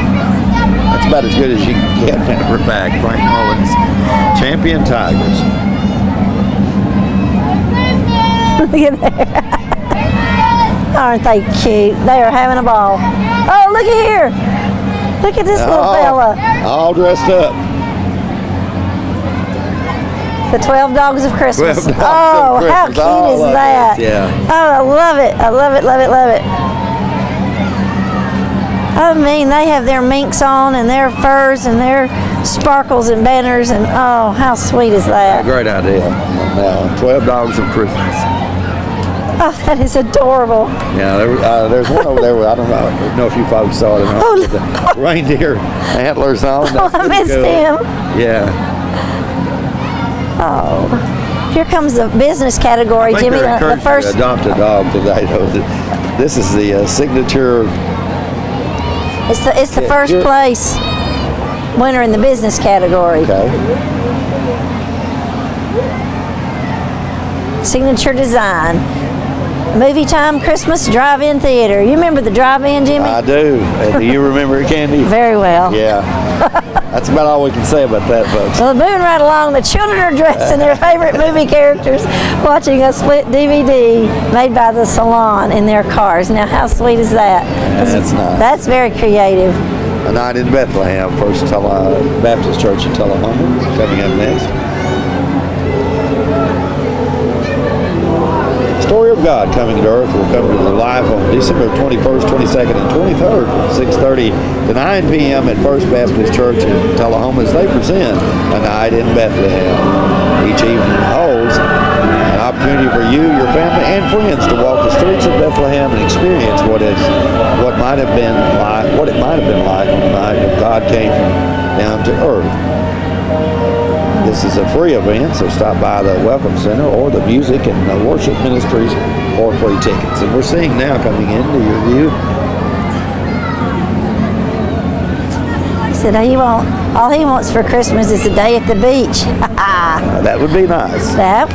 That's about as good as you can get in a pack. Frank Mullins, Champion Tigers. Look at that. Aren't they cute? They are having a ball. Oh, look at here. Look at this little fella. All dressed up. The 12 Dogs of Christmas. 12 Dogs oh, of Christmas. how cute is that? Yeah. Oh, I love it. I love it, love it, love it. I mean, they have their minks on and their furs and their sparkles and banners, and oh, how sweet is that? Great idea. 12 Dogs of Christmas. Oh, that is adorable. Yeah, there's one over there. I don't know if you folks saw it or not. Oh, with the reindeer antlers on. Oh, I missed him. Yeah. Oh, here comes the business category, I think Jimmy. they're The first. To adopt a dog today, though. This is the signature. It's the first place winner in the business category. Okay. Signature design. Movie time Christmas drive-in theater. You remember the drive-in, Jimmy? I do. Do you remember it, Candy? Very well. Yeah. That's about all we can say about that, folks. Well, moving right along, the children are dressed in their favorite movie characters, watching a split DVD made by the salon in their cars. Now, how sweet is that? That's nice. That's very creative. A Night in Bethlehem, First Baptist Church in Tullahoma, coming up next. Story of God Coming to Earth will come to life on December 21st, 22nd, and 23rd from 6:30 to 9 p.m. at First Baptist Church in Tullahoma as they present A Night in Bethlehem. Each evening holds an opportunity for you, your family, and friends to walk the streets of Bethlehem and experience what it might have been like on the night when God came down to earth. This is a free event, so stop by the Welcome Center or the Music and Worship Ministries for free tickets. And we're seeing now coming into your view. He said all he wants for Christmas is a day at the beach. That would be nice. That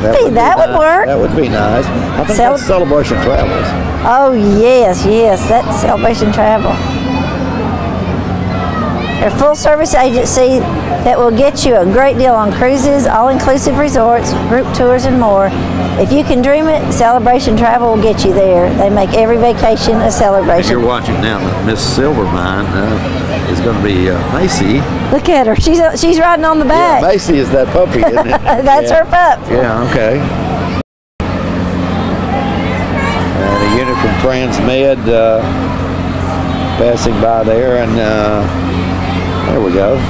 would work. That would be nice. I think that's Celebration Travels. Oh yes, that's Celebration Travel. They're a full-service agency that will get you a great deal on cruises, all-inclusive resorts, group tours, and more. If you can dream it, Celebration Travel will get you there. They make every vacation a celebration. If you're watching now, Miss Silvermine is going to be Macy. Look at her. She's riding on the back. Yeah, Macy is that puppy, isn't it? That's her pup. Yeah, okay. And a unit from Transmed passing by there, and there we go.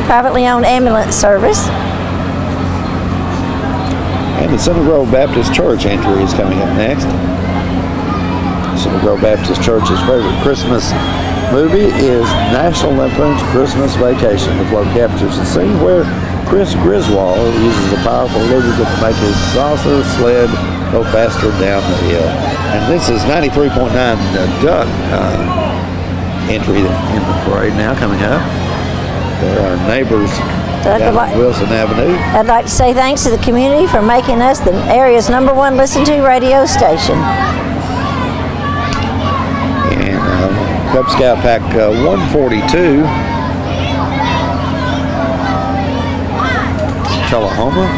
Privately owned ambulance service. And the Center Grove Baptist Church entry is coming up next. Center Grove Baptist Church's favorite Christmas movie is National Lampoon's Christmas Vacation, with local captures a scene where Chris Griswold uses a powerful lubricant to make his saucer sled go faster down the hill. And this is 93.9 Duck entry in the parade now coming up. There are neighbors down on Wilson Avenue. I'd like to say thanks to the community for making us the area's #1 listened to radio station. And Cub Scout Pack 142, Tullahoma.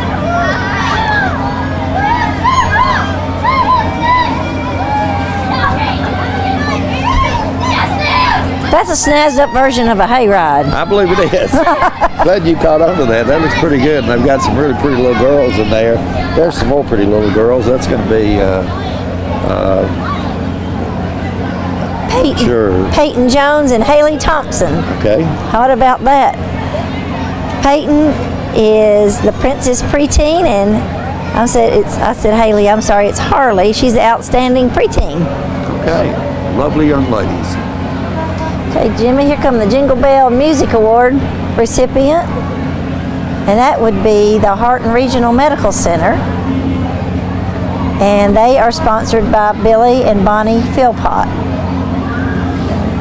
That's a snazzed up version of a hayride. I believe it is. Glad you caught on to that. That looks pretty good. And they've got some really pretty little girls in there. There's some more pretty little girls. That's going to be Peyton Jones and Haley Thompson. Okay. What about that? Peyton is the Princess Preteen, and I said Haley, I'm sorry, it's Harley. She's the outstanding preteen. Okay. Lovely young ladies. Okay, Jimmy, here come the Jingle Bell Music Award recipient, and that would be the Harton Regional Medical Center, and they are sponsored by Billy and Bonnie Philpott.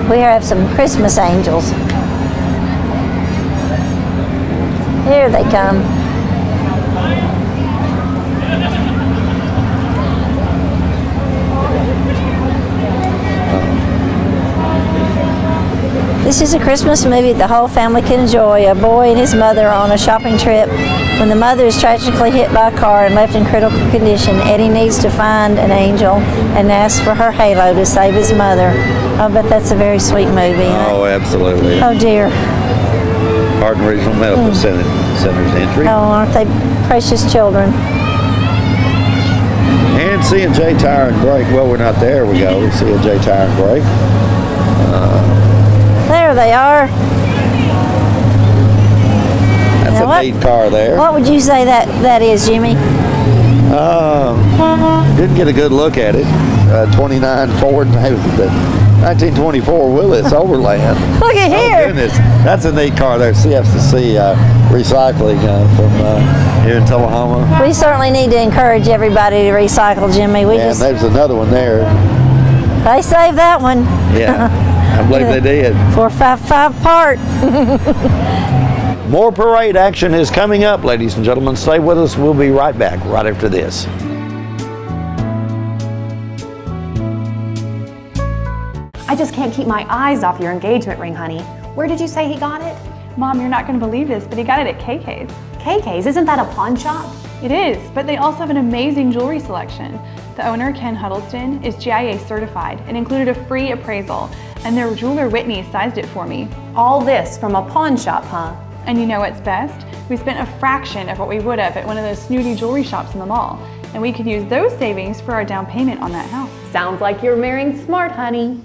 We have some Christmas angels. Here they come. This is a Christmas movie the whole family can enjoy. A boy and his mother are on a shopping trip. When the mother is tragically hit by a car and left in critical condition, Eddie needs to find an angel and ask for her halo to save his mother. Oh, but that's a very sweet movie. Oh, absolutely. Oh, dear. Harton Regional Medical Center's entry. Oh, aren't they precious children? And C&J Tire and Brake. Well, we're not there. We go. C&J Tire and Brake. There they are. That's a neat car there. What would you say that is, Jimmy? Didn't get a good look at it. 29 Ford, maybe the 1924 Willis Overland. Look at here. Oh, goodness. That's a neat car there. CFCC recycling from here in Tullahoma. We certainly need to encourage everybody to recycle, Jimmy. And there's another one there. They saved that one. Yeah, I believe they did. 455 part. More parade action is coming up, ladies and gentlemen. Stay with us. We'll be right back right after this. I just can't keep my eyes off your engagement ring, honey. Where did you say he got it? Mom, you're not going to believe this, but he got it at KK's. KK's? Isn't that a pawn shop? It is, but they also have an amazing jewelry selection. The owner, Ken Huddleston, is GIA certified and included a free appraisal, and their jeweler, Whitney, sized it for me. All this from a pawn shop, huh? And you know what's best? We spent a fraction of what we would have at one of those snooty jewelry shops in the mall, and we could use those savings for our down payment on that house. Sounds like you're marrying smart, honey.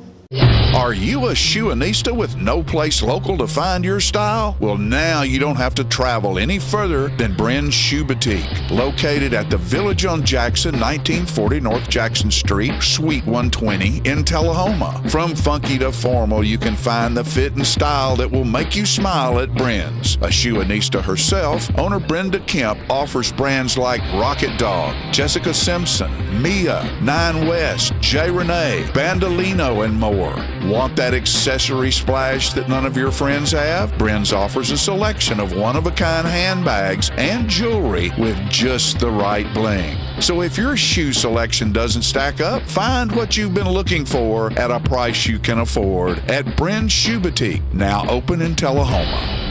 Are you a shoeanista with no place local to find your style? Well, now you don't have to travel any further than Bren's Shoe Boutique, located at the Village on Jackson, 1940 North Jackson Street, Suite 120 in Tullahoma. From funky to formal, you can find the fit and style that will make you smile at Bren's. A shoeanista herself, owner Brenda Kemp offers brands like Rocket Dog, Jessica Simpson, Mia, Nine West, J. Renee, Bandolino, and more. Want that accessory splash that none of your friends have? Bren's offers a selection of one-of-a-kind handbags and jewelry with just the right bling. So if your shoe selection doesn't stack up, find what you've been looking for at a price you can afford at Bren's Shoe Boutique, now open in Tullahoma.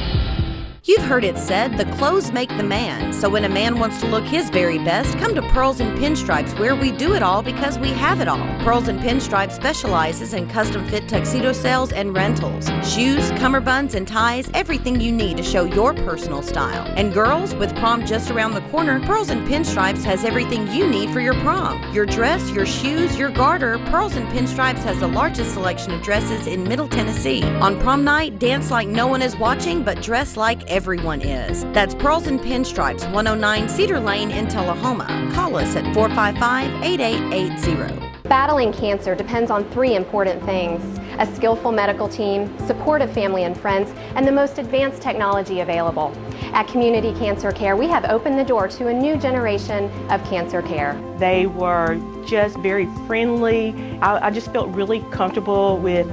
You've heard it said, the clothes make the man. So when a man wants to look his very best, come to Pearls and Pinstripes, where we do it all because we have it all. Pearls and Pinstripes specializes in custom fit tuxedo sales and rentals. Shoes, cummerbunds, and ties, everything you need to show your personal style. And girls, with prom just around the corner, Pearls and Pinstripes has everything you need for your prom. Your dress, your shoes, your garter, Pearls and Pinstripes has the largest selection of dresses in Middle Tennessee. On prom night, dance like no one is watching, but dress like everyone is. That's Pearls and Pinstripes, 109 Cedar Lane in Tullahoma. Call us at 455-8880. Battling cancer depends on 3 important things: a skillful medical team, supportive family and friends, and the most advanced technology available. At Community Cancer Care, we have opened the door to a new generation of cancer care. They were just very friendly. I just felt really comfortable with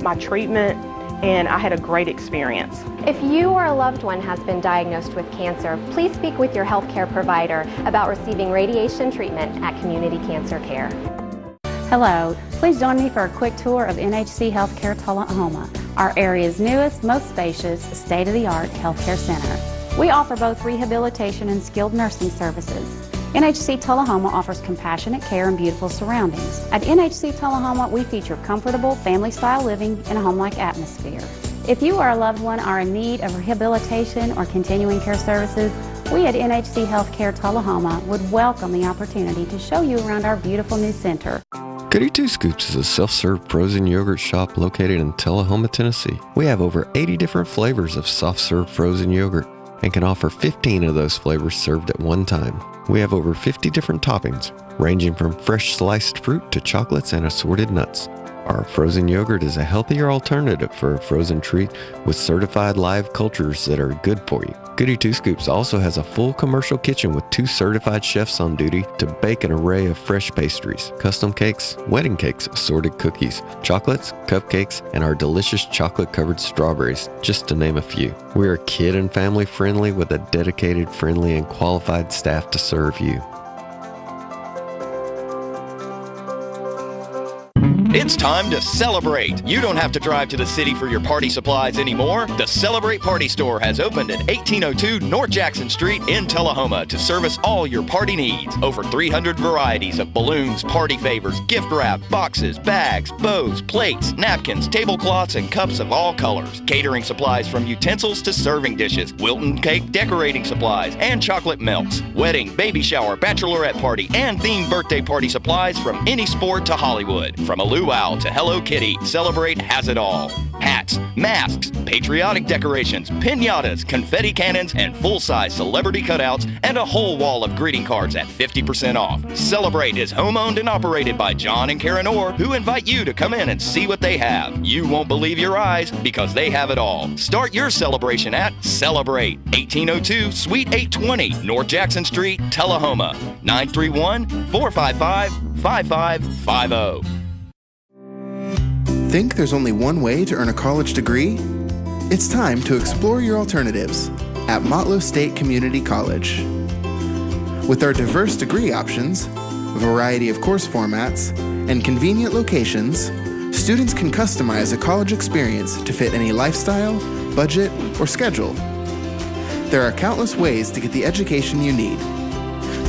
my treatment, and I had a great experience. If you or a loved one has been diagnosed with cancer, please speak with your healthcare provider about receiving radiation treatment at Community Cancer Care. Hello, please join me for a quick tour of NHC Healthcare Tullahoma, our area's newest, most spacious, state-of-the-art healthcare center. We offer both rehabilitation and skilled nursing services. NHC Tullahoma offers compassionate care and beautiful surroundings. At NHC Tullahoma, we feature comfortable, family-style living in a home-like atmosphere. If you or a loved one are in need of rehabilitation or continuing care services, we at NHC Healthcare Tullahoma would welcome the opportunity to show you around our beautiful new center. Goody Two Scoops is a self-serve frozen yogurt shop located in Tullahoma, Tennessee. We have over 80 different flavors of soft-serve frozen yogurt and can offer 15 of those flavors served at one time. We have over 50 different toppings, ranging from fresh sliced fruit to chocolates and assorted nuts. Our frozen yogurt is a healthier alternative for a frozen treat with certified live cultures that are good for you. Goody Two Scoops also has a full commercial kitchen with 2 certified chefs on duty to bake an array of fresh pastries, custom cakes, wedding cakes, assorted cookies, chocolates, cupcakes, and our delicious chocolate-covered strawberries, just to name a few. We are kid and family friendly with a dedicated, friendly, and qualified staff to serve you. It's time to celebrate. You don't have to drive to the city for your party supplies anymore. The Celebrate Party Store has opened at 1802 North Jackson Street in Tullahoma to service all your party needs. Over 300 varieties of balloons, party favors, gift wrap, boxes, bags, bows, plates, napkins, tablecloths, and cups of all colors. Catering supplies from utensils to serving dishes, Wilton cake decorating supplies, and chocolate melts. Wedding, baby shower, bachelorette party, and themed birthday party supplies from any sport to Hollywood. From a luau to Hello Kitty, Celebrate has it all. Hats, masks, patriotic decorations, piñatas, confetti cannons, and full-size celebrity cutouts, and a whole wall of greeting cards at 50% off. Celebrate is home-owned and operated by John and Karen Orr, who invite you to come in and see what they have. You won't believe your eyes because they have it all. Start your celebration at Celebrate, 1802 Suite 820 North Jackson Street, Tullahoma, 931-455-5550. Think there's only one way to earn a college degree? It's time to explore your alternatives at Motlow State Community College. With our diverse degree options, variety of course formats, and convenient locations, students can customize a college experience to fit any lifestyle, budget, or schedule. There are countless ways to get the education you need.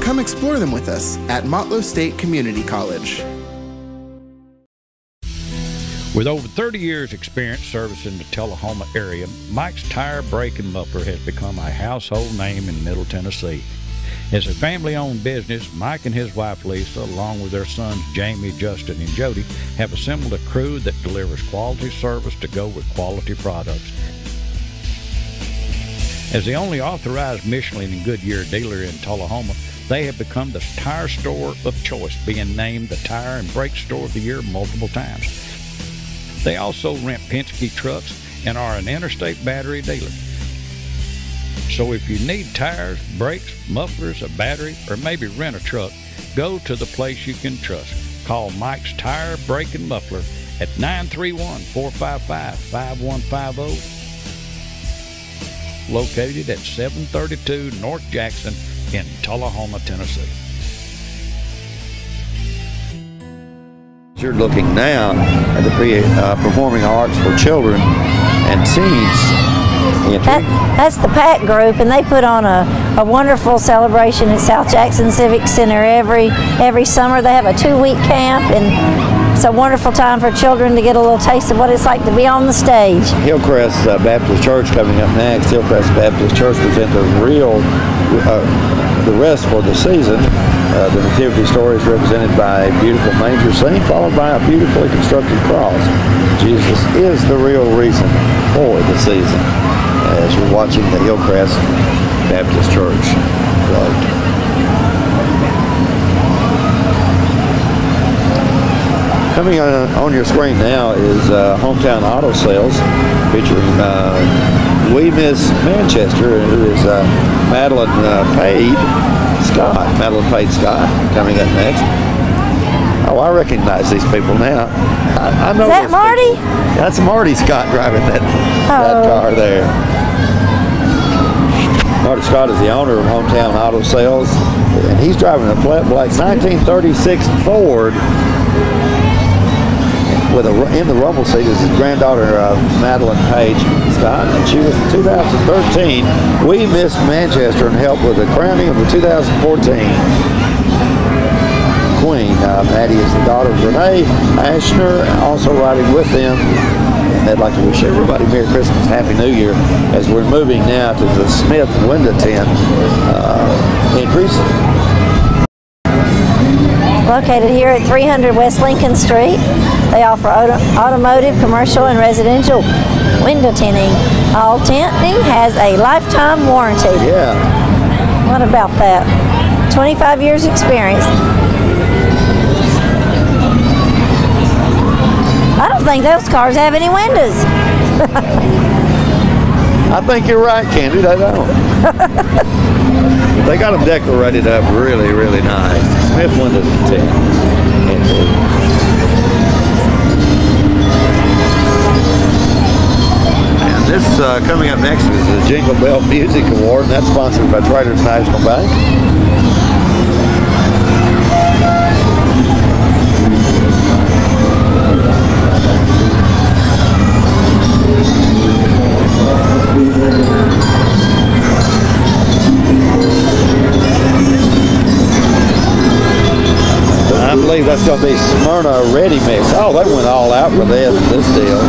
Come explore them with us at Motlow State Community College. With over 30 years experience servicing the Tullahoma area, Mike's Tire, Brake, and Muffler has become a household name in Middle Tennessee. As a family-owned business, Mike and his wife Lisa, along with their sons Jamie, Justin, and Jody, have assembled a crew that delivers quality service to go with quality products. As the only authorized Michelin and Goodyear dealer in Tullahoma, they have become the tire store of choice, being named the Tire and Brake Store of the Year multiple times. They also rent Penske trucks and are an interstate battery dealer. So if you need tires, brakes, mufflers, a battery, or maybe rent a truck, go to the place you can trust. Call Mike's Tire, Brake, and Muffler at 931-455-5150. Located at 732 North Jackson in Tullahoma, Tennessee. You're looking now at the performing arts for children and teens. That's the PAC group, and they put on a wonderful celebration at South Jackson Civic Center every summer. They have a 2-week camp, and it's a wonderful time for children to get a little taste of what it's like to be on the stage. Hillcrest Baptist Church coming up next. Hillcrest Baptist Church presents the rest for the season. The nativity story is represented by a beautiful manger scene, followed by a beautifully constructed cross. Jesus is the real reason for the season, as you're watching the Hillcrest Baptist Church float. Coming on your screen now is Hometown Auto Sales, featuring We Miss Manchester, who is Madeline Page Scott, coming up next. Oh, I recognize these people now. I know. Is that Marty? That's Marty Scott driving that car there. Marty Scott is the owner of Hometown Auto Sales, and he's driving a flat black 1936 Ford. In the rumble seat is his granddaughter, Madeline Page Scott, and she was the 2013 We Miss Manchester and helped with the crowning of the 2014 Queen. Maddie is the daughter of Renee Ashner, also riding with them. And I'd like to wish everybody Merry Christmas, Happy New Year, as we're moving now to the Smith window tint increase. Located here at 300 West Lincoln Street. They offer automotive, commercial, and residential window tinting. All tinting has a lifetime warranty. Yeah. What about that? 25 years experience. I don't think those cars have any windows. I think you're right, Candy, they don't. They got them decorated up really, really nice. Smith windows and tint. And this coming up next is the Jingle Bell Music Award, and that's sponsored by Traders National Bank. I believe that's going to be Smyrna Ready Mix. Oh, they went all out for this deal.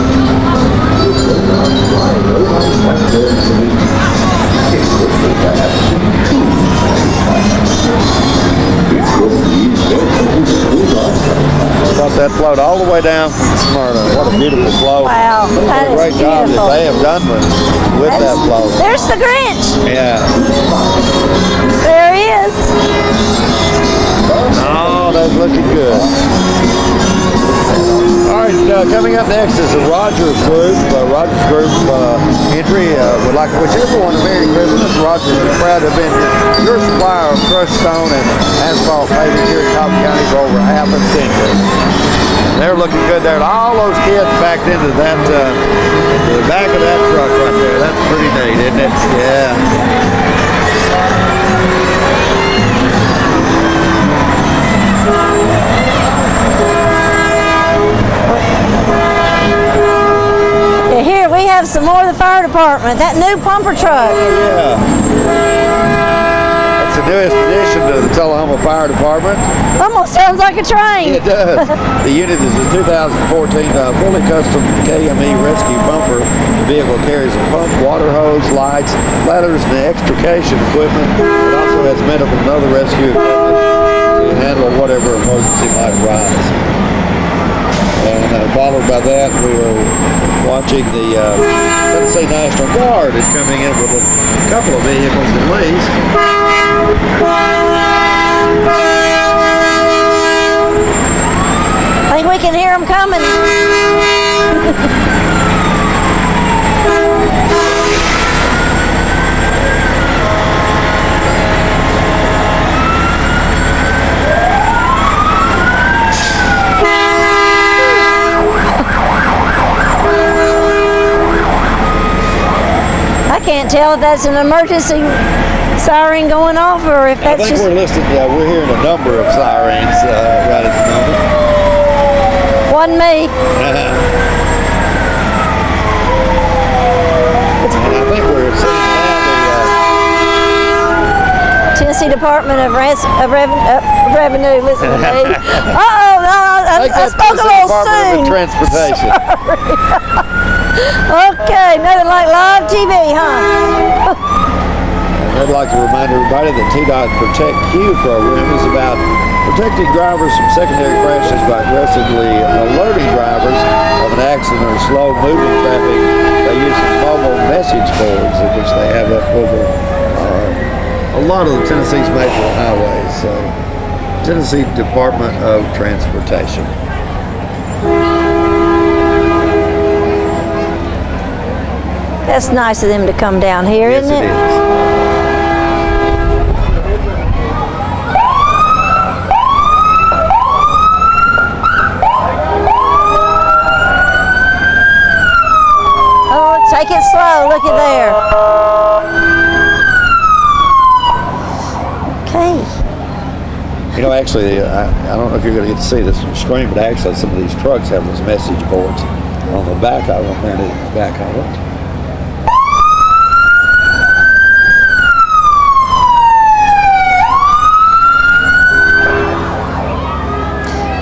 Thought that flowed all the way down from Smyrna. What a beautiful flow. Wow, that is great job that they have done with that flow. There's the Grinch. Yeah. There he is. Oh, that's looking good. All right, coming up next is the Rogers Group. Rogers Group entry would like to wish everyone a Merry Christmas. Rogers is proud to have been your supplier of crushed stone and asphalt paving here in Cobb County for over half a century. They're looking good there. All those kids backed into that, the back of that truck right there. That's pretty neat, isn't it? Yeah. Here we have some more of the fire department. That new pumper truck. Oh, yeah. That's the newest addition to the Tullahoma Fire Department. Almost sounds like a train. It does. The unit is a 2014 fully custom KME rescue bumper. The vehicle carries a pump, water hose, lights, ladders, and extrication equipment. It also has medical and other rescue equipment to handle whatever emergency might arise. And followed by that, we are watching the Tennessee National Guard is coming in with a couple of vehicles at least. I think we can hear them coming. I can't tell if that's an emergency siren going off or if that's just... I think we're listening, we're hearing a number of sirens right at the moment. Wasn't me. And I think we're seeing now the Tennessee Department of Revenue, listen to me. Uh-oh, no, I spoke a little soon. Transportation. Okay, nothing like live TV, huh? And I'd like to remind everybody that TDOT Protect Q program is about protecting drivers from secondary crashes by aggressively alerting drivers of an accident or slow-moving traffic by using mobile message boards, which they have up over a lot of Tennessee's major highways. So, Tennessee Department of Transportation. That's nice of them to come down here, yes, isn't it? It is. Oh, take it slow. Look at there. Okay. You know, actually, I don't know if you're going to get to see this on the screen, but actually some of these trucks have those message boards on the back of them, mounted in the back of it.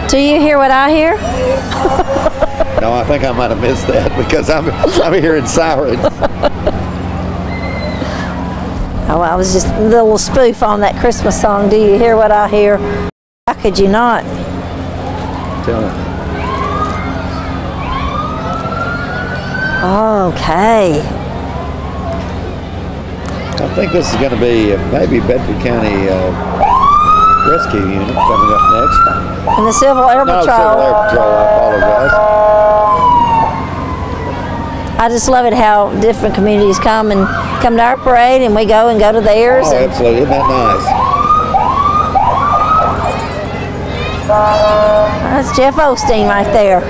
Do you hear what I hear? No, I think I might have missed that because I'm hearing sirens. Oh, I was just a little spoof on that Christmas song. Do you hear what I hear? How could you not? Tell me. Okay. I think this is going to be maybe Bedford County Rescue Unit coming up next. And the Civil Air Patrol. No, Civil Air Patrol, I apologize. I just love it how different communities come to our parade and we go to theirs. Oh, absolutely. Isn't that nice? That's Jeff Osteen right there.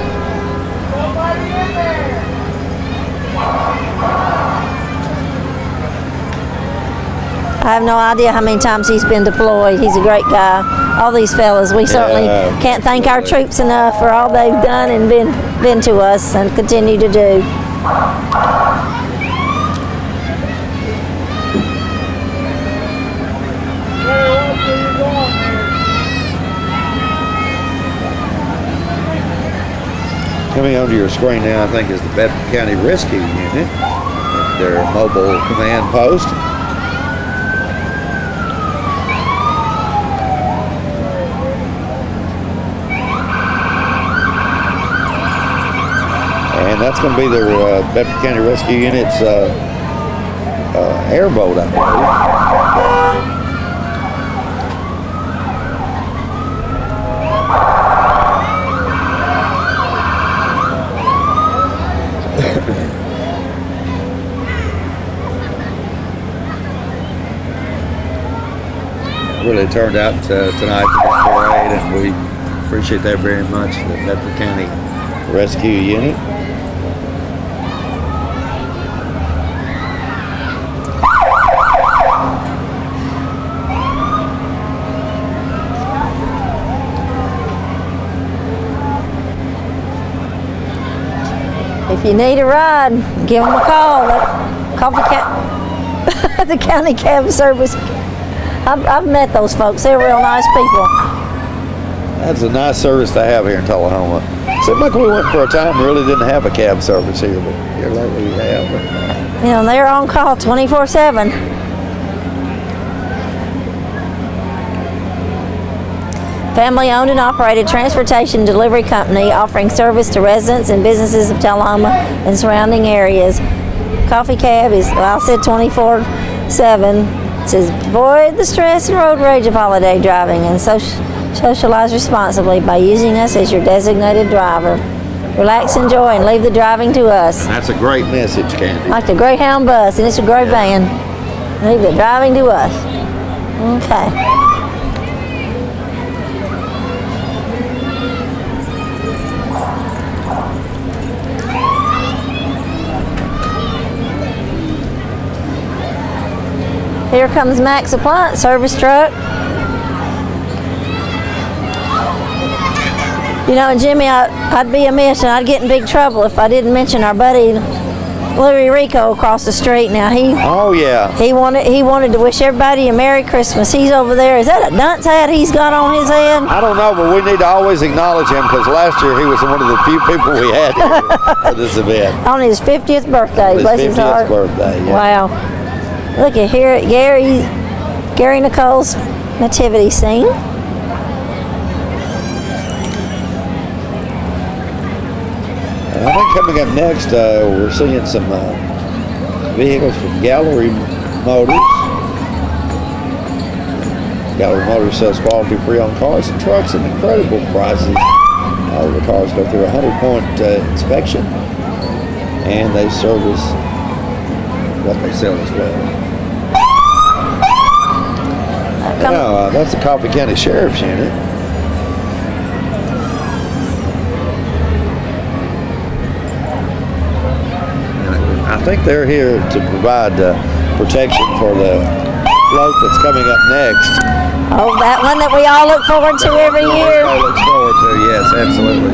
I have no idea how many times he's been deployed. He's a great guy. All these fellas, we certainly can't thank our troops enough for all they've done and been to us and continue to do. Coming onto your screen now, I think, is the Bedford County Rescue Unit, their mobile command post. And that's going to be their Bedford County Rescue Unit's airboat, I believe. really turned out tonight for this parade, and we appreciate that very much, the Bedford County Rescue Unit. If you need a ride, give them a call. The county cab service. I've met those folks. They're real nice people. That's a nice service to have here in Tullahoma. Seemed like we went for a time and really didn't have a cab service here, but here lately we have. You know, they're on call 24/7. Family-owned and operated transportation delivery company offering service to residents and businesses of Tullahoma and surrounding areas. Coffee Cab is, well, I said 24/7. It says, avoid the stress and road rage of holiday driving and socialize responsibly by using us as your designated driver. Relax, enjoy, and leave the driving to us. That's a great message, Candy. Like the Greyhound bus, and it's a great van. Leave the driving to us. Okay. Here comes Max Appliance Service Truck. You know, Jimmy, I'd be amiss and I'd get in big trouble if I didn't mention our buddy Louis Rico across the street. Now he wanted to wish everybody a Merry Christmas. He's over there. Is that a dunce hat he's got on his head? I don't know, but we need to always acknowledge him because last year he was one of the few people we had here for this event. On his 50th birthday. His 50th birthday, yeah. Wow. Look at here at Gary Nicole's nativity scene. And I think coming up next, we're seeing some vehicles from Gallery Motors. Gallery Motors sells quality pre-owned cars and trucks at incredible prices. All the cars go through a 100-point inspection, and they service what they sell as well. Now, that's the Coffee County Sheriff's Unit. I think they're here to provide protection for the float that's coming up next. Oh, that one that we all look forward to every year. I look forward to, yes, absolutely.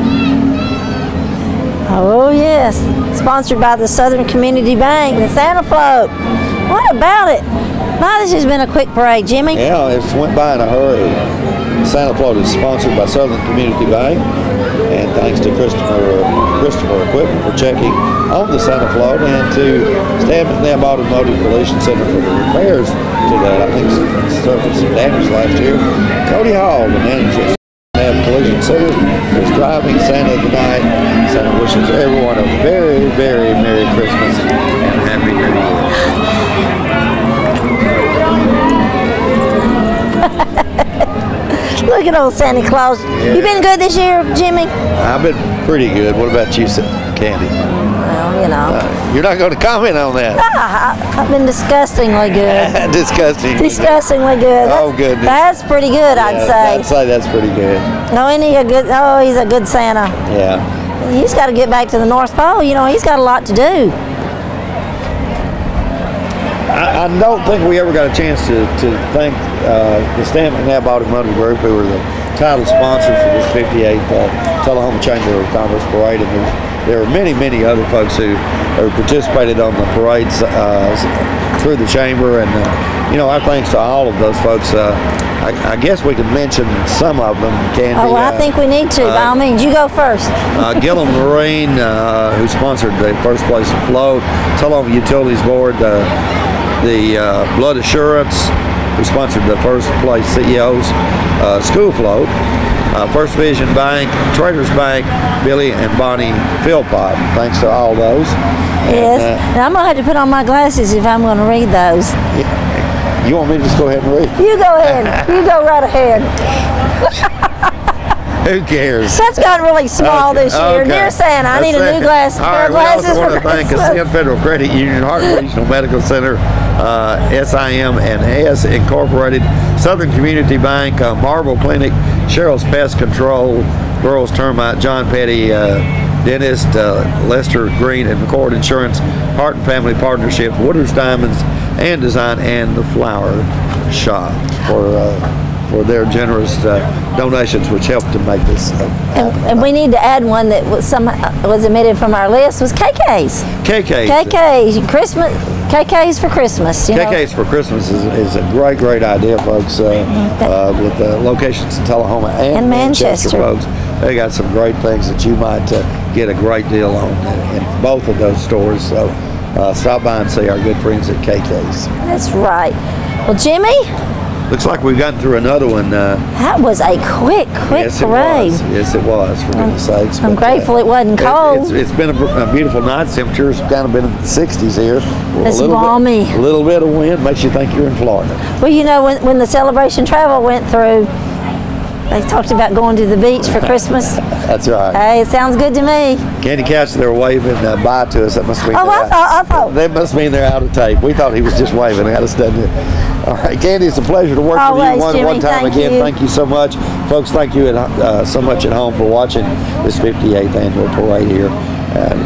Oh, yes. Sponsored by the Southern Community Bank, the Santa Float. What about it? My, this has been a quick parade, Jimmy. Yeah, it went by in a hurry. Santa Float is sponsored by Southern Community Bank, and thanks to Christopher Equipment for checking on the Santa Float, and to Stan McNabb Automotive Collision Center for the repairs to that. I think suffered some damage last year. Cody Hall, the manager of McNabb Collision Center, is driving Santa tonight. Santa wishes everyone a very, very Merry Christmas and a Happy New Year. Look at old Santa Claus. Yeah. You been good this year, Jimmy? I've been pretty good. What about you, Candy? Well, you know. You're not going to comment on that. I've been disgustingly good. Disgustingly good. Oh, goodness. That's pretty good, I'd say. I'd say that's pretty good. No, he's a good Santa. Yeah. He's got to get back to the North Pole. You know, he's got a lot to do. I don't think we ever got a chance to thank the Stan McNabb Automotive Group, who were the title sponsors for this 58th Tullahoma Chamber of Commerce Parade. And there are many, many other folks who participated on the parades through the chamber. And, you know, our thanks to all of those folks. I guess we could mention some of them, Candy. Oh, well, I think we need to. By all means, you go first. Gillum Marine, who sponsored the first place float. Tullahoma Utilities Board, the Blood Assurance, who sponsored the first place CEO's school float. First Vision Bank, Traders Bank, Billy and Bonnie Philpott. Thanks to all those. Yes, and I'm going to have to put on my glasses if I'm going to read those. You want me to just go ahead and read? You go ahead. You go right ahead. Who cares? That's gotten really small this year. Okay. Dear Santa, I need a new pair of glasses. All right, we also want to thank Ascend Federal Credit Union, Hart Regional Medical Center, SIM&S Incorporated, Southern Community Bank, Marble Clinic, Cheryl's Pest Control, Burroughs Termite, John Petty, Dentist, Lester Green and McCord Insurance, Hart and Family Partnership, Woodard's Diamonds and Design, and the Flower Shop for their generous donations, which helped to make this. And we need to add one that was omitted from our list was KK's. KK's Christmas. KK's for Christmas. KK's for Christmas is a great idea, folks. With locations in Tullahoma and Manchester, folks. They got some great things that you might get a great deal on in both of those stores. So stop by and see our good friends at KK's. That's right. Well, Jimmy, looks like we've gotten through another one. That was a quick parade. Yes, it was, for goodness sakes. I'm grateful it wasn't cold. It's been a beautiful night. Temperatures kind of been in the 60s here. It's balmy. A little bit of wind makes you think you're in Florida. Well, you know, when the Celebration Travel went through, they talked about going to the beach for Christmas. That's right. Hey, it sounds good to me. Candy Couch, they were waving bye to us. That must mean I thought. That must mean they're out of tape. We thought he was just waving at us, doesn't it? All right, Candy, it's a pleasure to work with you one time again. Thank you so much. Folks, thank you so much at home for watching this 58th annual parade here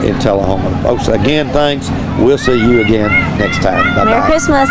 in Tullahoma. Folks, again, thanks. We'll see you again next time. Bye-bye. Merry Christmas.